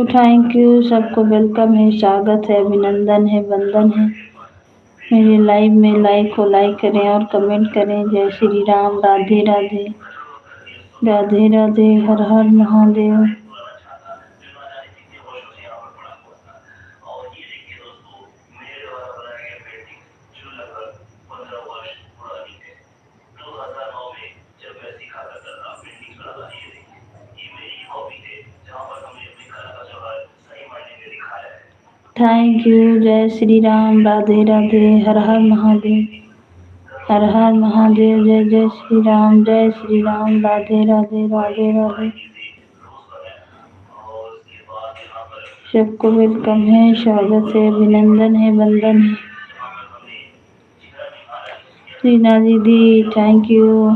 Thank you. सबको वेलकम है, स्वागत है, अभिनंदन है, वंदन है मेरे लाइव में। लाइक को लाइक करें और कमेंट करें। जय श्री राम। राधे राधे राधे राधे। हर हर महादेव। Thank you. जय श्री राम। राधे राधे। हर हर महादेव, हर हर महादेव। जय जय श्री राम। जय श्री राम। राधे राधे राधे राधे। सबको वेलकम है, स्वागत है, अभिनंदन है, वंदन है। रीना दीदी थैंक यू।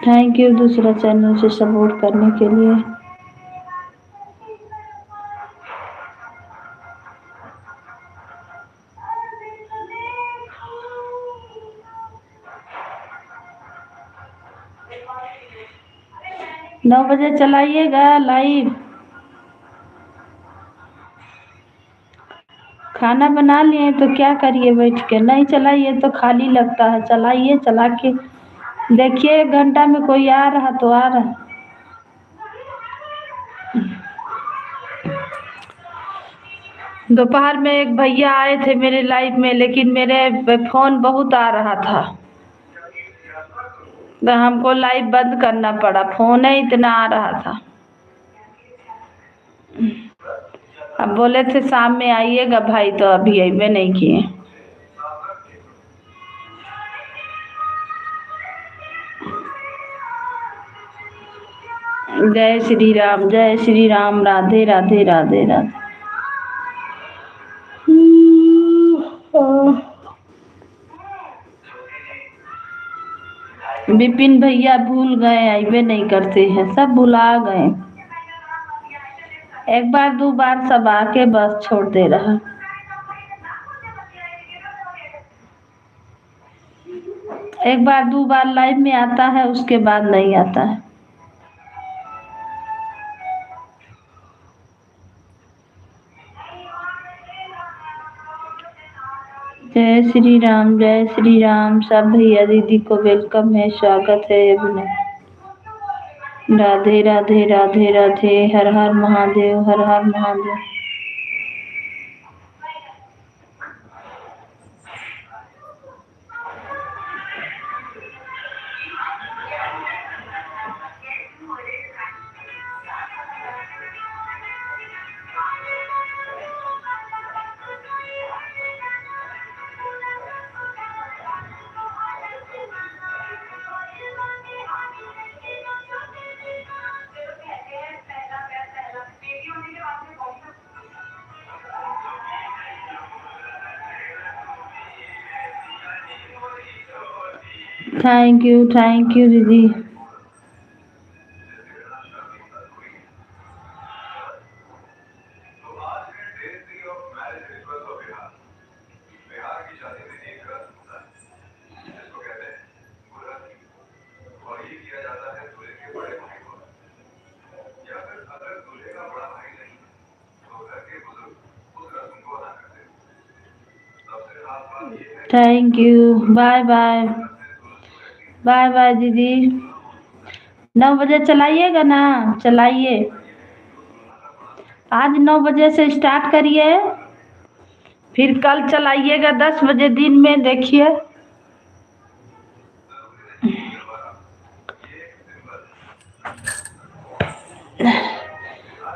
थैंक यू दूसरा चैनल से सपोर्ट करने के लिए। नौ बजे चलाइएगा लाइव। खाना बना लिए तो क्या करिए बैठ के, नहीं चलाइए तो खाली लगता है। चलाइए, चला के देखिए 1 घंटा में कोई आ रहा तो आ रहा। दोपहर में एक भैया आए थे मेरे लाइव में, लेकिन मेरे फ़ोन बहुत आ रहा था। तो हमको लाइव बंद करना पड़ा, फोन ही इतना आ रहा था। अब बोले थे शाम में आइएगा भाई, तो अभी अबे नहीं किए। जय श्री राम, जय श्री राम, राधे राधे राधे राधे। विपिन भैया भूल गए, अबे नहीं करते हैं, सब भुला गए। एक बार दो बार सब आके बस छोड़ दे रहा। एक बार दो बार लाइव में आता है, उसके बाद नहीं आता है। जय श्री राम, जय श्री राम। सब भैया दीदी को वेलकम है, स्वागत है। राधे राधे राधे राधे। हर हर महादेव, हर हर महादेव। थैंक यू दीदी। Thank you, bye bye. Bye bye दीदी। 9 बजे चलाइएगा ना, चलाइए। आज 9 बजे से स्टार्ट करिए, फिर कल चलाइएगा 10 बजे दिन में, देखिए।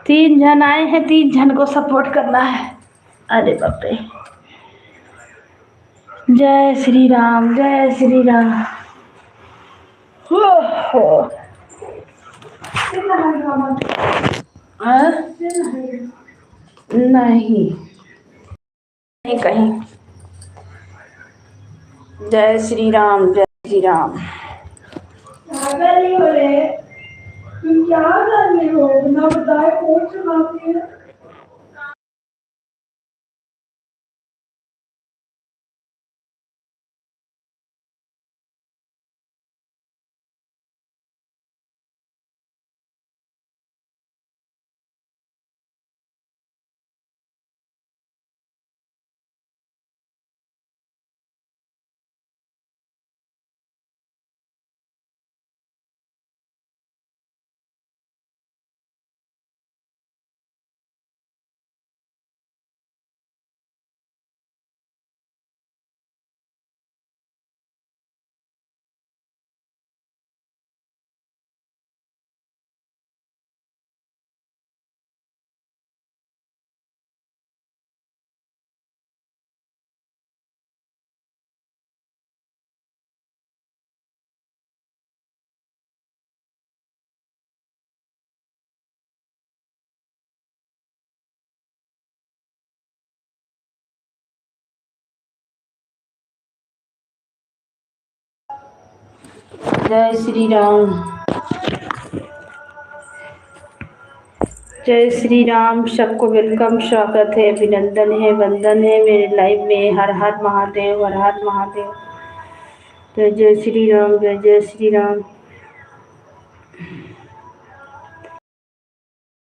तीन जन आए हैं, 3 जन को सपोर्ट करना है। अरे बाप रे। जय श्री राम, जय श्री राम। नहीं नहीं कहीं। जय श्री राम, जय श्री राम। तुम क्या कर रही हो, ना बताए कौन सुनाती है। जय श्री राम, जय श्री राम। सबको वेलकम, स्वागत है, अभिनंदन है, वंदन है मेरे लाइव में। हर हर महादेव, हर हर महादेव। जय जय श्री राम, जय जय श्री राम।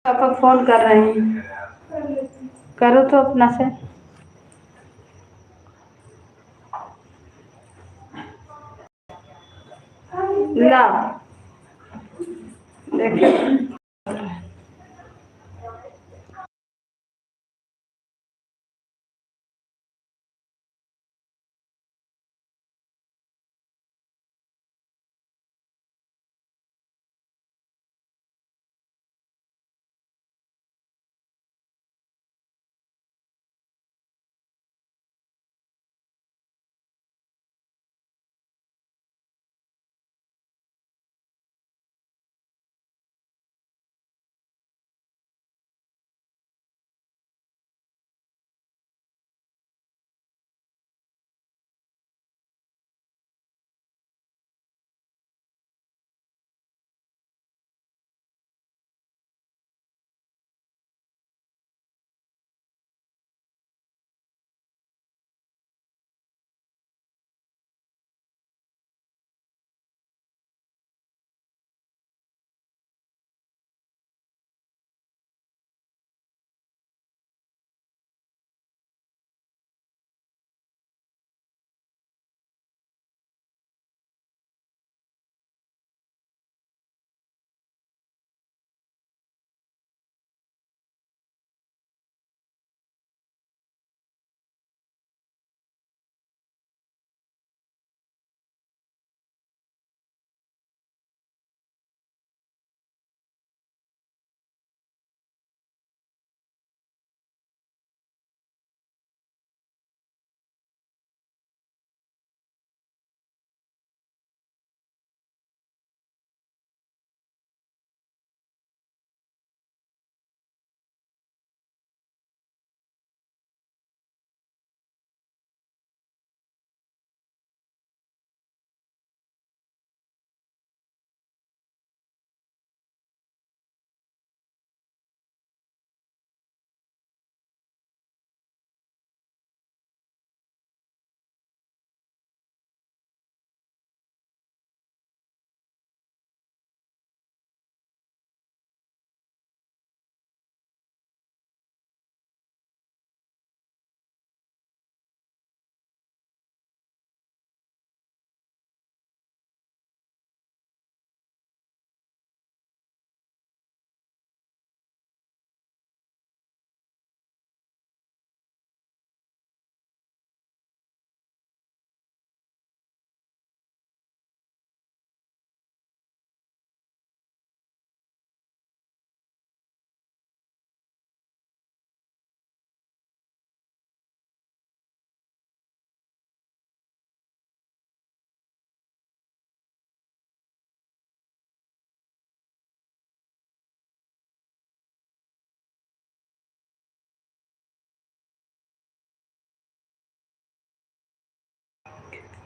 पापा फोन कर रहे हैं, करो तो अपना से। ला देख।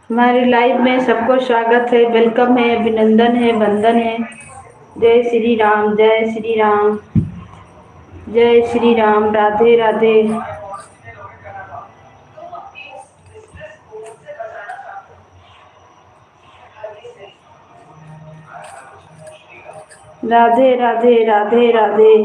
हमारी लाइफ में सबको स्वागत है, वेलकम है, अभिनंदन है, वंदन है। जय श्री राम, जय श्री राम, जय श्री राम, राधे राधे। राधे राधे, राधे राधे।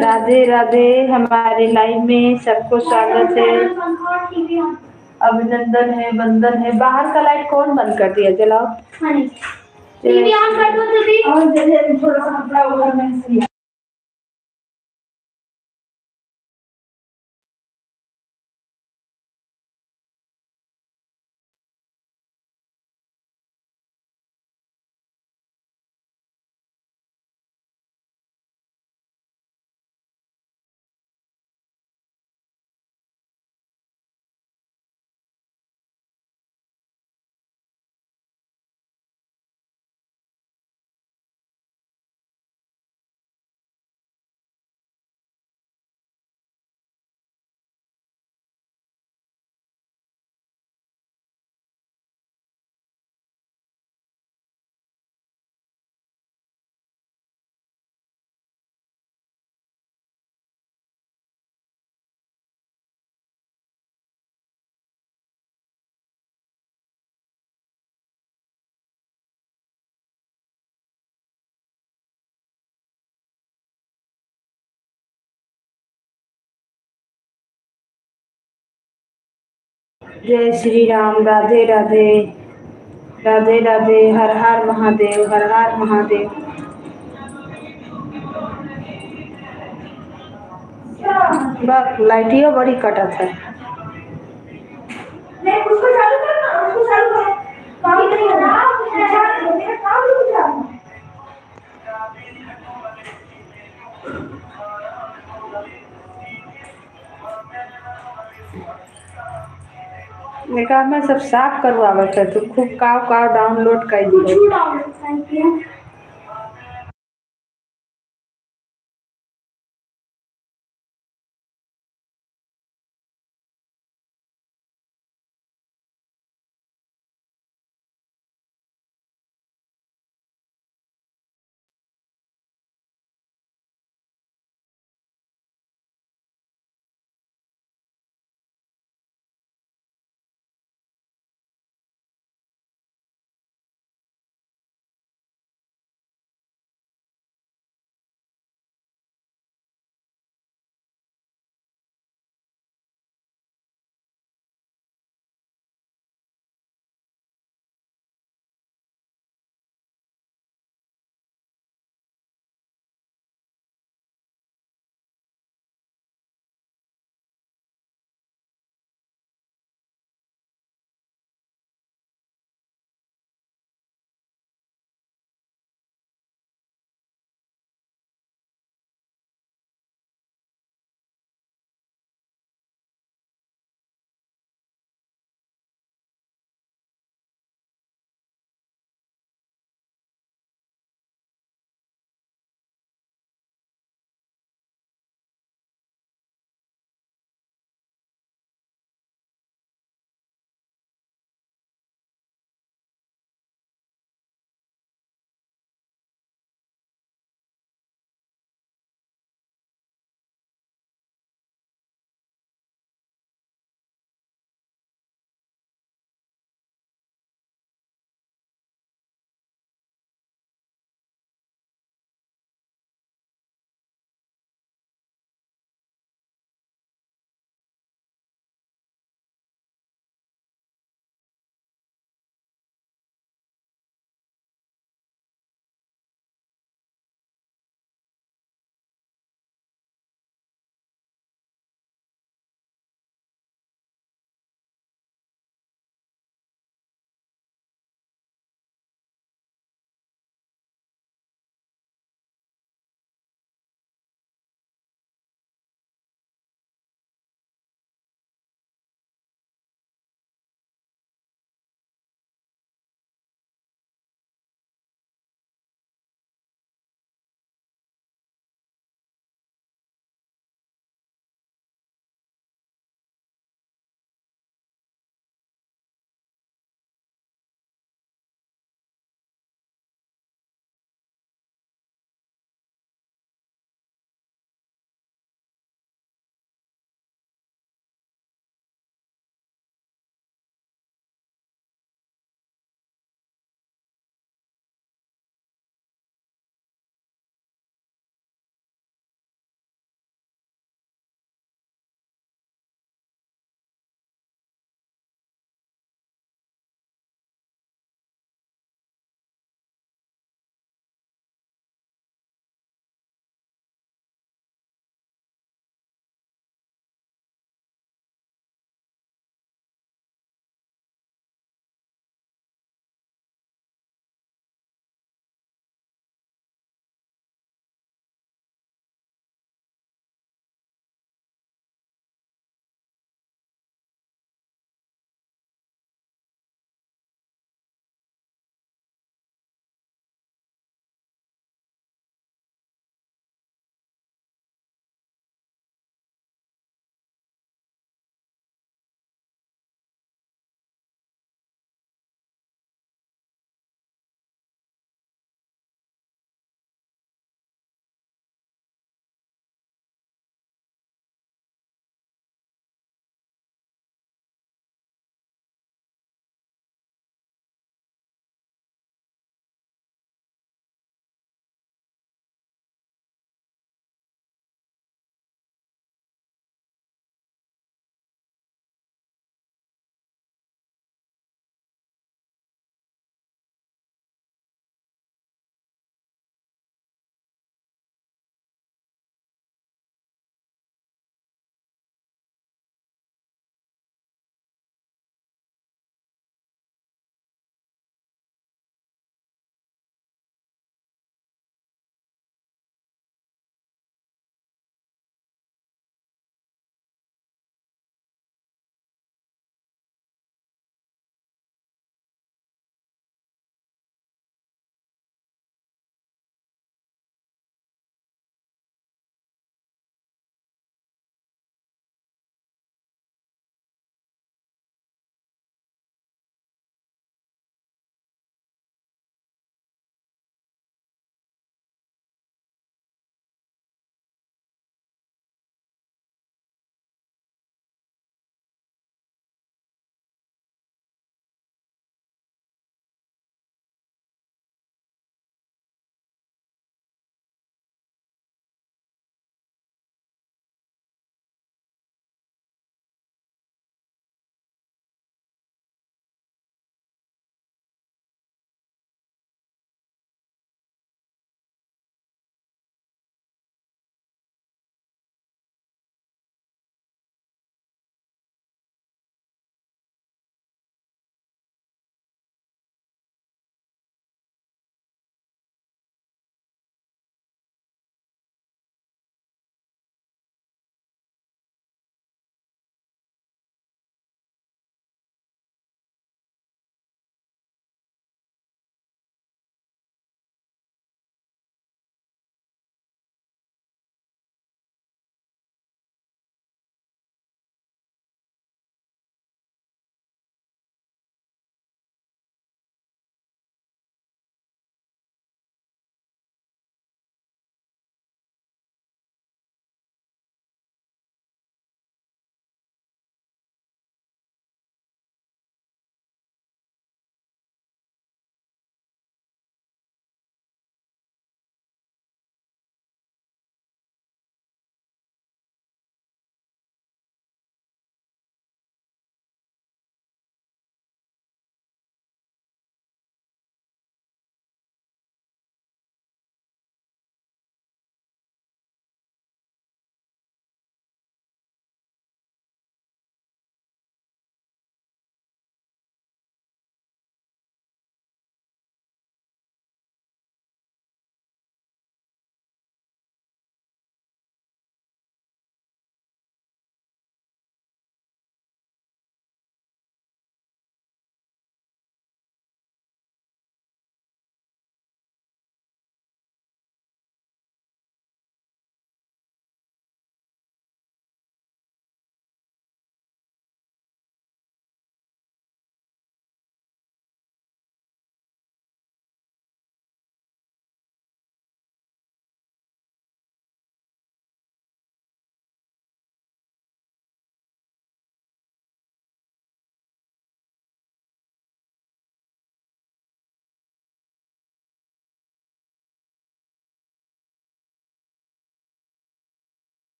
राधे राधे, हमारे लाइफ में सबको स्वागत है, अभिनंदन है, वंदन है। बाहर का लाइट कौन बंद कर दिया? जलाओ। टीवी ऑन कर दो दीदी। और थोड़ा सा कपड़ा उधर में जय श्री राम, राधे राधे, राधे राधे। हर हर महादेव, हर हर महादेव। बस लाइटियो बड़ी कटत है। नहीं, उसको चालू करना, उसको चालू कर। काम नहीं हो रहा, मेरा काम रुक जाएगा। देखा मैं सब साफ करवावत है तो खूब काव काव डाउनलोड कर दी। कुछ डाउनलोड किया।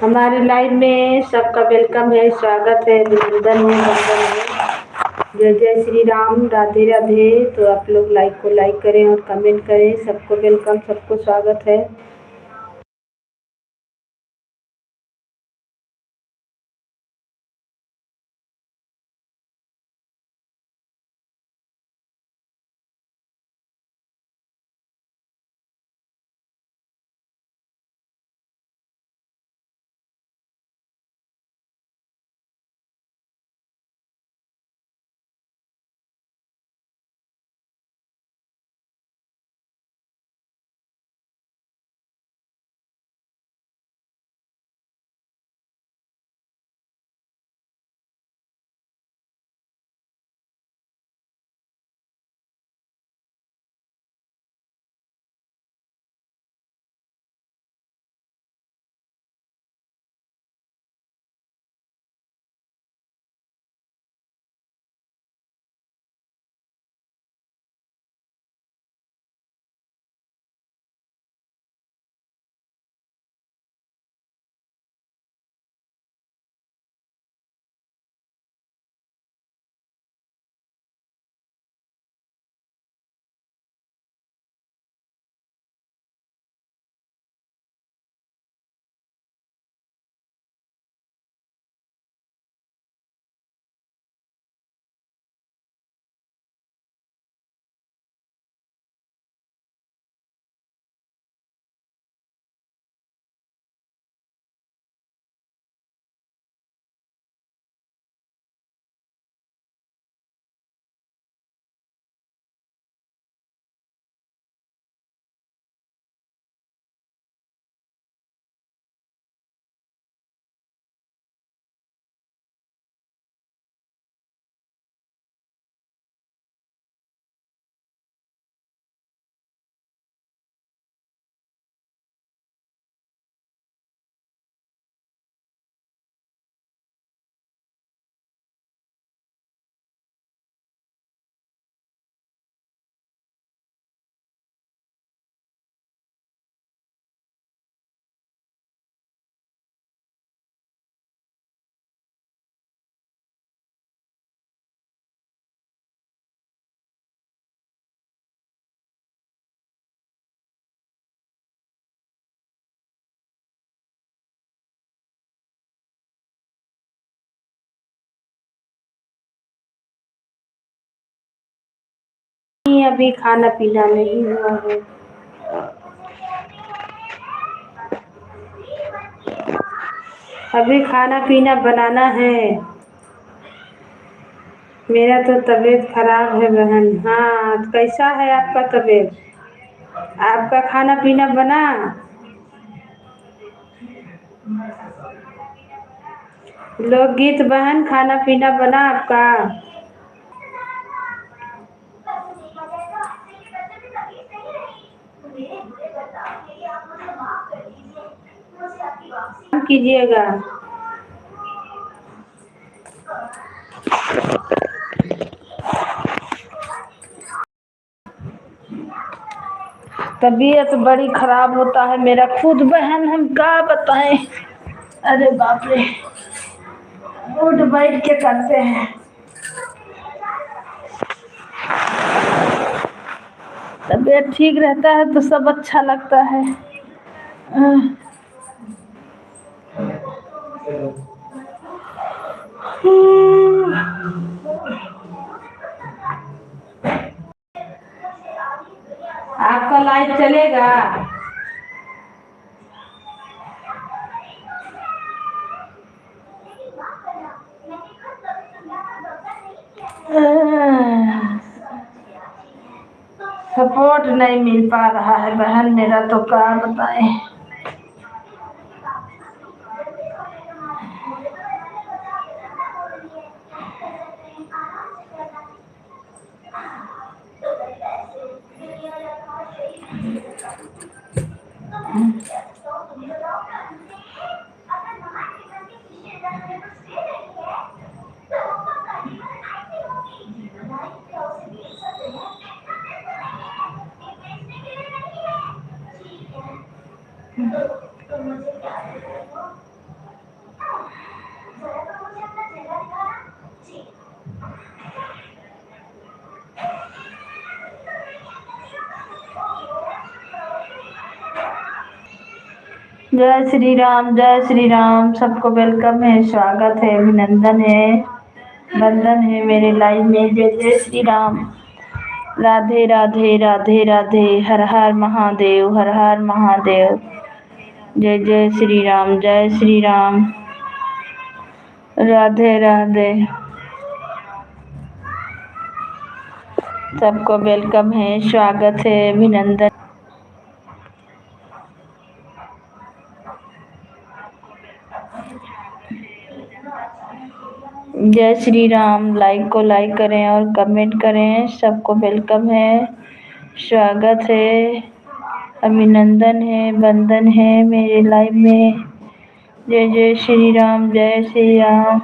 हमारे लाइव में सबका वेलकम है, स्वागत है, अभिनंदन है, वंदन है। जय जय श्री राम, राधे राधे। तो आप लोग लाइक को लाइक करें और कमेंट करें। सबको वेलकम, सबको स्वागत है। अभी खाना पीना नहीं हुआ है। अभी खाना पीना बनाना है। मेरा तो तबीयत खराब है बहन। हाँ, कैसा है आपका तबीयत? आपका खाना पीना बना? लोकगीत बहन, खाना पीना बना आपका? कीजिएगा। तबीयत बड़ी खराब होता है मेरा खुद बहन, हम क्या बताएं। अरे बाप रे, उठ बैठ के करते हैं। तबीयत ठीक रहता है तो सब अच्छा लगता है। आपका लाइट चलेगा? सपोर्ट नहीं मिल पा रहा है बहन मेरा, तो क्या बताएं। जय श्री राम सबको वेलकम है, स्वागत है, अभिनंदन है, वंदन है मेरे लाइव में। जय जय श्री राम। राधे राधे राधे राधे, हर हर महादेव, हर हर महादेव। जय जय श्री राम, जय श्री राम। राधे राधे। सबको वेलकम है, स्वागत है, अभिनंदन। जय श्री राम। लाइक को लाइक करें और कमेंट करें। सबको वेलकम है, स्वागत है, अभिनंदन है, वंदन है मेरे लाइव में। जय जय श्री राम, जय श्री राम।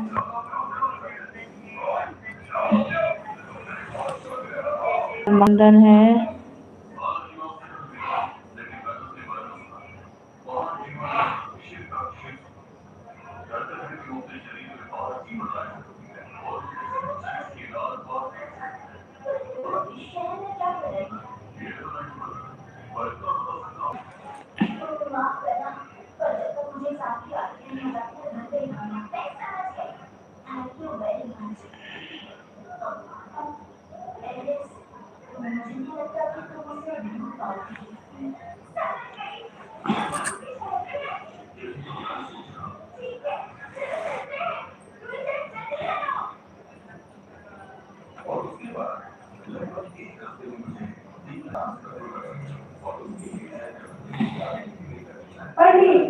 वंदन है।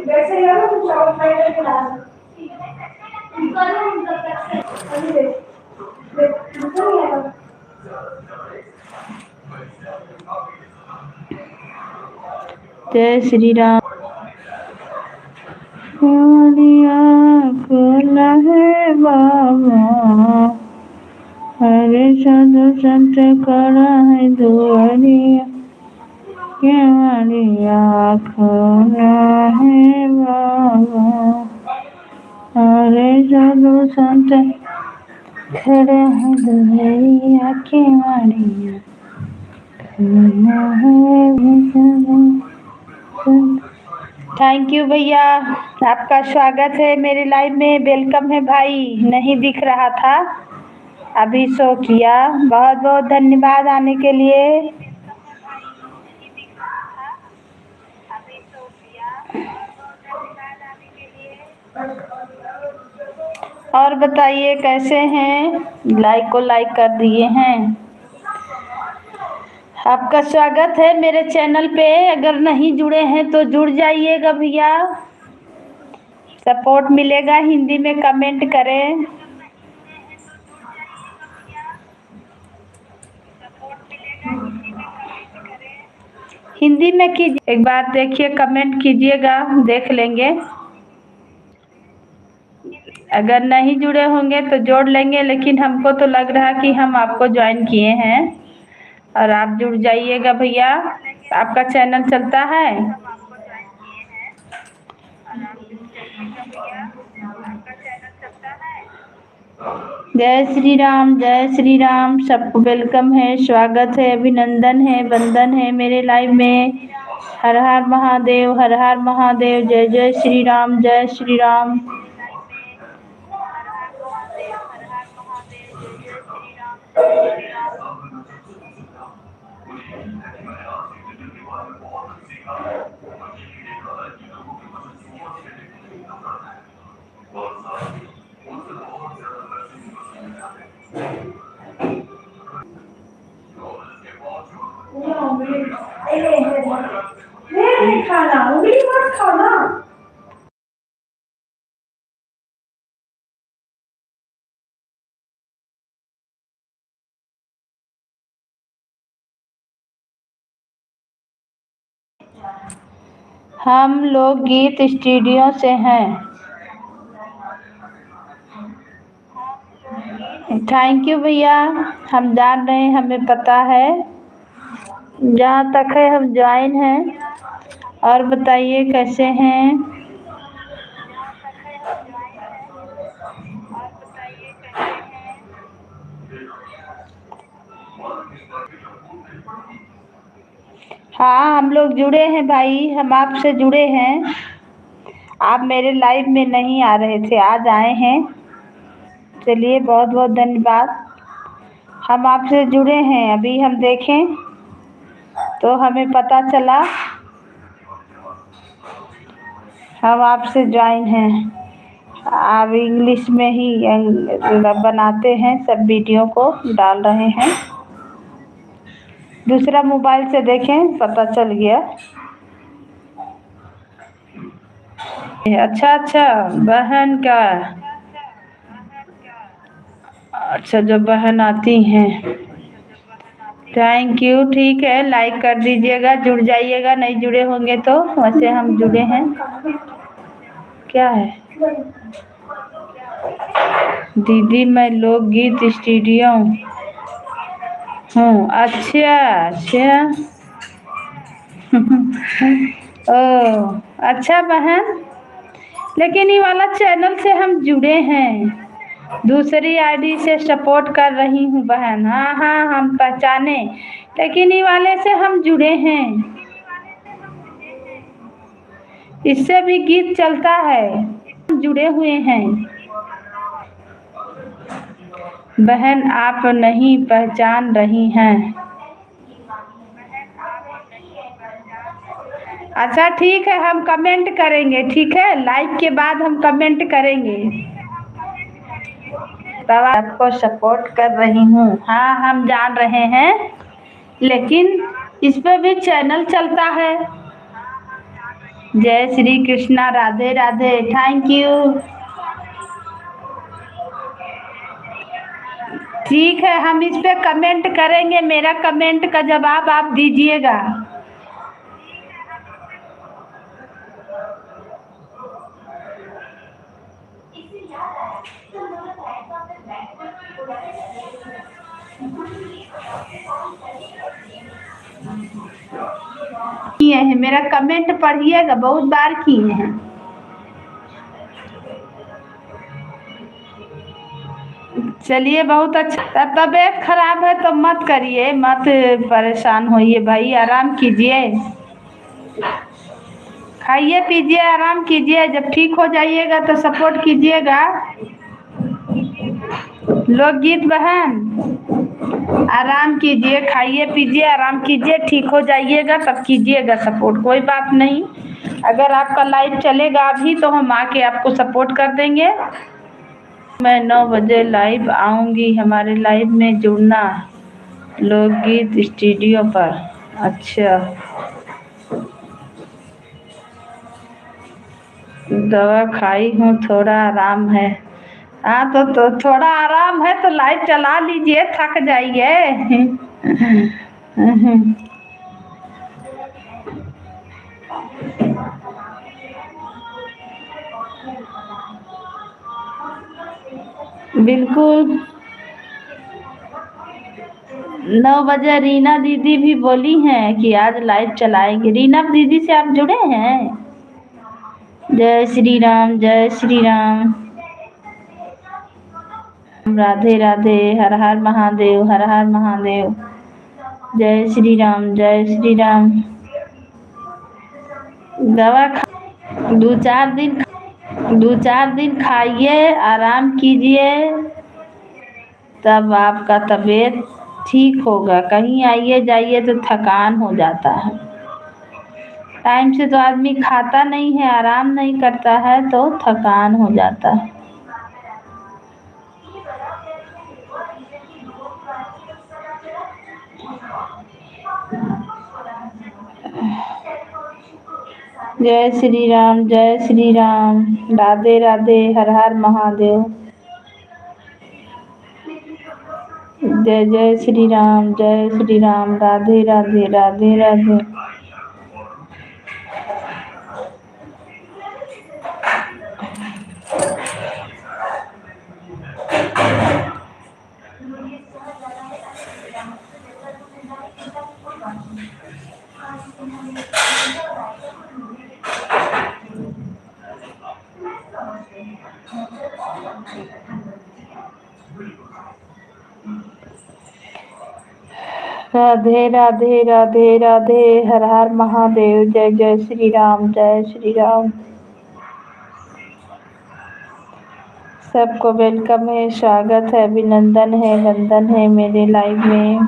वैसे यार कुछ और फाइल के डाल जय श्री राम। खुला है बाबा, हरे साधु संत करा है दुआरिया, केवड़िया खुला है बाबा, हरे साधु संत खड़ा है दुआरिया, केवड़िया खुला है। थैंक यू भैया, आपका स्वागत है मेरे लाइव में। वेलकम है भाई, नहीं दिख रहा था, अभी शो किया। बहुत बहुत धन्यवाद आने के लिए। और बताइए कैसे हैं? लाइक को लाइक कर दिए हैं। आपका स्वागत है मेरे चैनल पे। अगर नहीं जुड़े हैं तो जुड़ जाइएगा भैया, सपोर्ट मिलेगा। हिंदी में कमेंट करें। हिंदी में कीजिए, एक बार देखिए, कमेंट कीजिएगा, देख लेंगे। अगर नहीं जुड़े होंगे तो जोड़ लेंगे, लेकिन हमको तो लग रहा कि हम आपको ज्वाइन किए हैं और आप जुड़ जाइएगा भैया। आपका चैनल चलता है। जय श्री राम, जय श्री राम। सबको वेलकम है, स्वागत है, अभिनंदन है, वंदन है मेरे लाइव में। हर हर महादेव, हर हर महादेव। जय जय श्री राम, जय श्री राम। खाना उंगली मत खाना। हम लोग गीत स्टूडियो से हैं। थैंक यू भैया, हम जान रहे हैं, हमें पता है, जहाँ तक है हम ज्वाइन हैं। और बताइए कैसे हैं? हाँ, हम लोग जुड़े हैं भाई, हम आपसे जुड़े हैं। आप मेरे लाइव में नहीं आ रहे थे, आज आए हैं। चलिए बहुत बहुत धन्यवाद। हम आपसे जुड़े हैं, अभी हम देखें तो हमें पता चला हम आपसे ज्वाइन हैं। आप इंग्लिश में ही बनाते हैं, सब वीडियो को डाल रहे हैं। दूसरा मोबाइल से देखें, पता चल गया। अच्छा अच्छा, बहन का, अच्छा जो बहन आती हैं, थैंक यू। ठीक है, लाइक कर दीजिएगा, जुड़ जाइएगा, नहीं जुड़े होंगे तो। वैसे हम जुड़े हैं। क्या है दीदी, मैं लोकगीत स्टूडियो हूँ। अच्छा अच्छा। ओ अच्छा बहन, लेकिन ये वाला चैनल से हम जुड़े हैं, दूसरी आईडी से सपोर्ट कर रही हूँ बहन। हाँ हाँ, हम पहचाने, लेकिन ये वाले से हम जुड़े हैं, इससे भी गीत चलता है, हम जुड़े हुए हैं। बहन आप नहीं पहचान रही हैं। अच्छा ठीक है, हम कमेंट करेंगे, ठीक है, लाइव के बाद हम कमेंट करेंगे। तब आपको सपोर्ट कर रही हूँ। हाँ हम जान रहे हैं, लेकिन इस पे भी चैनल चलता है। जय श्री कृष्णा, राधे राधे, थैंक यू। ठीक है, हम इस पे कमेंट करेंगे, मेरा कमेंट का जवाब आप दीजिएगा। किए हैं, मेरा कमेंट पढ़िएगा, बहुत बार किए हैं। चलिए बहुत अच्छा। तबीयत खराब है तो मत करिए, मत परेशान होइए भाई, आराम कीजिए, खाइए पीजिए, आराम कीजिए, जब ठीक हो जाइएगा तो सपोर्ट कीजिएगा। लोकगीत बहन आराम कीजिए, खाइए पीजिए, आराम कीजिए, ठीक हो जाइएगा तब कीजिएगा सपोर्ट, कोई बात नहीं। अगर आपका लाइव चलेगा अभी तो हम आके आपको सपोर्ट कर देंगे। मैं 9 बजे लाइव आऊँगी, हमारे लाइव में जुड़ना लोकगीत स्टूडियो पर। अच्छा, दवा खाई हूँ, थोड़ा आराम है। हाँ तो थोड़ा आराम है तो लाइट चला लीजिए, थक जाइए। बिल्कुल। 9 बजे रीना दीदी भी बोली हैं कि आज लाइव चलाएंगे। रीना दीदी से आप जुड़े हैं? जय श्री राम, जय श्री राम, राधे राधे, हर हर महादेव, हर हर महादेव, जय श्री राम, जय श्री राम। दवा दो चार दिन खाइए, आराम कीजिए, तब आपका तबीयत ठीक होगा। कहीं आइए जाइए तो थकान हो जाता है, टाइम से तो आदमी खाता नहीं है, आराम नहीं करता है तो थकान हो जाता है। जय श्री राम, जय श्री राम, राधे राधे, हर हर महादेव, जय जय श्री राम, जय श्री राम, राधे राधे, राधे राधे। राधे राधे, राधे राधे, हर हर महादेव, जय जय श्री राम, जय श्री राम। सबको वेलकम है, स्वागत है, अभिनंदन है, वंदन है मेरे लाइव में।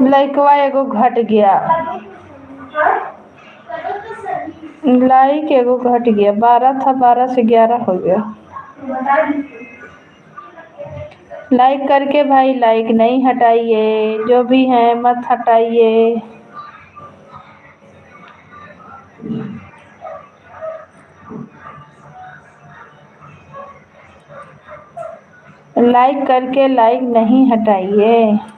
लाइकवा एगो घट गया, लाइक एगो घट गया, 12 था 12 से 11 हो गया। लाइक करके भाई लाइक नहीं हटाइए, जो भी हैं मत हटाइए। लाइक करके लाइक नहीं हटाइए।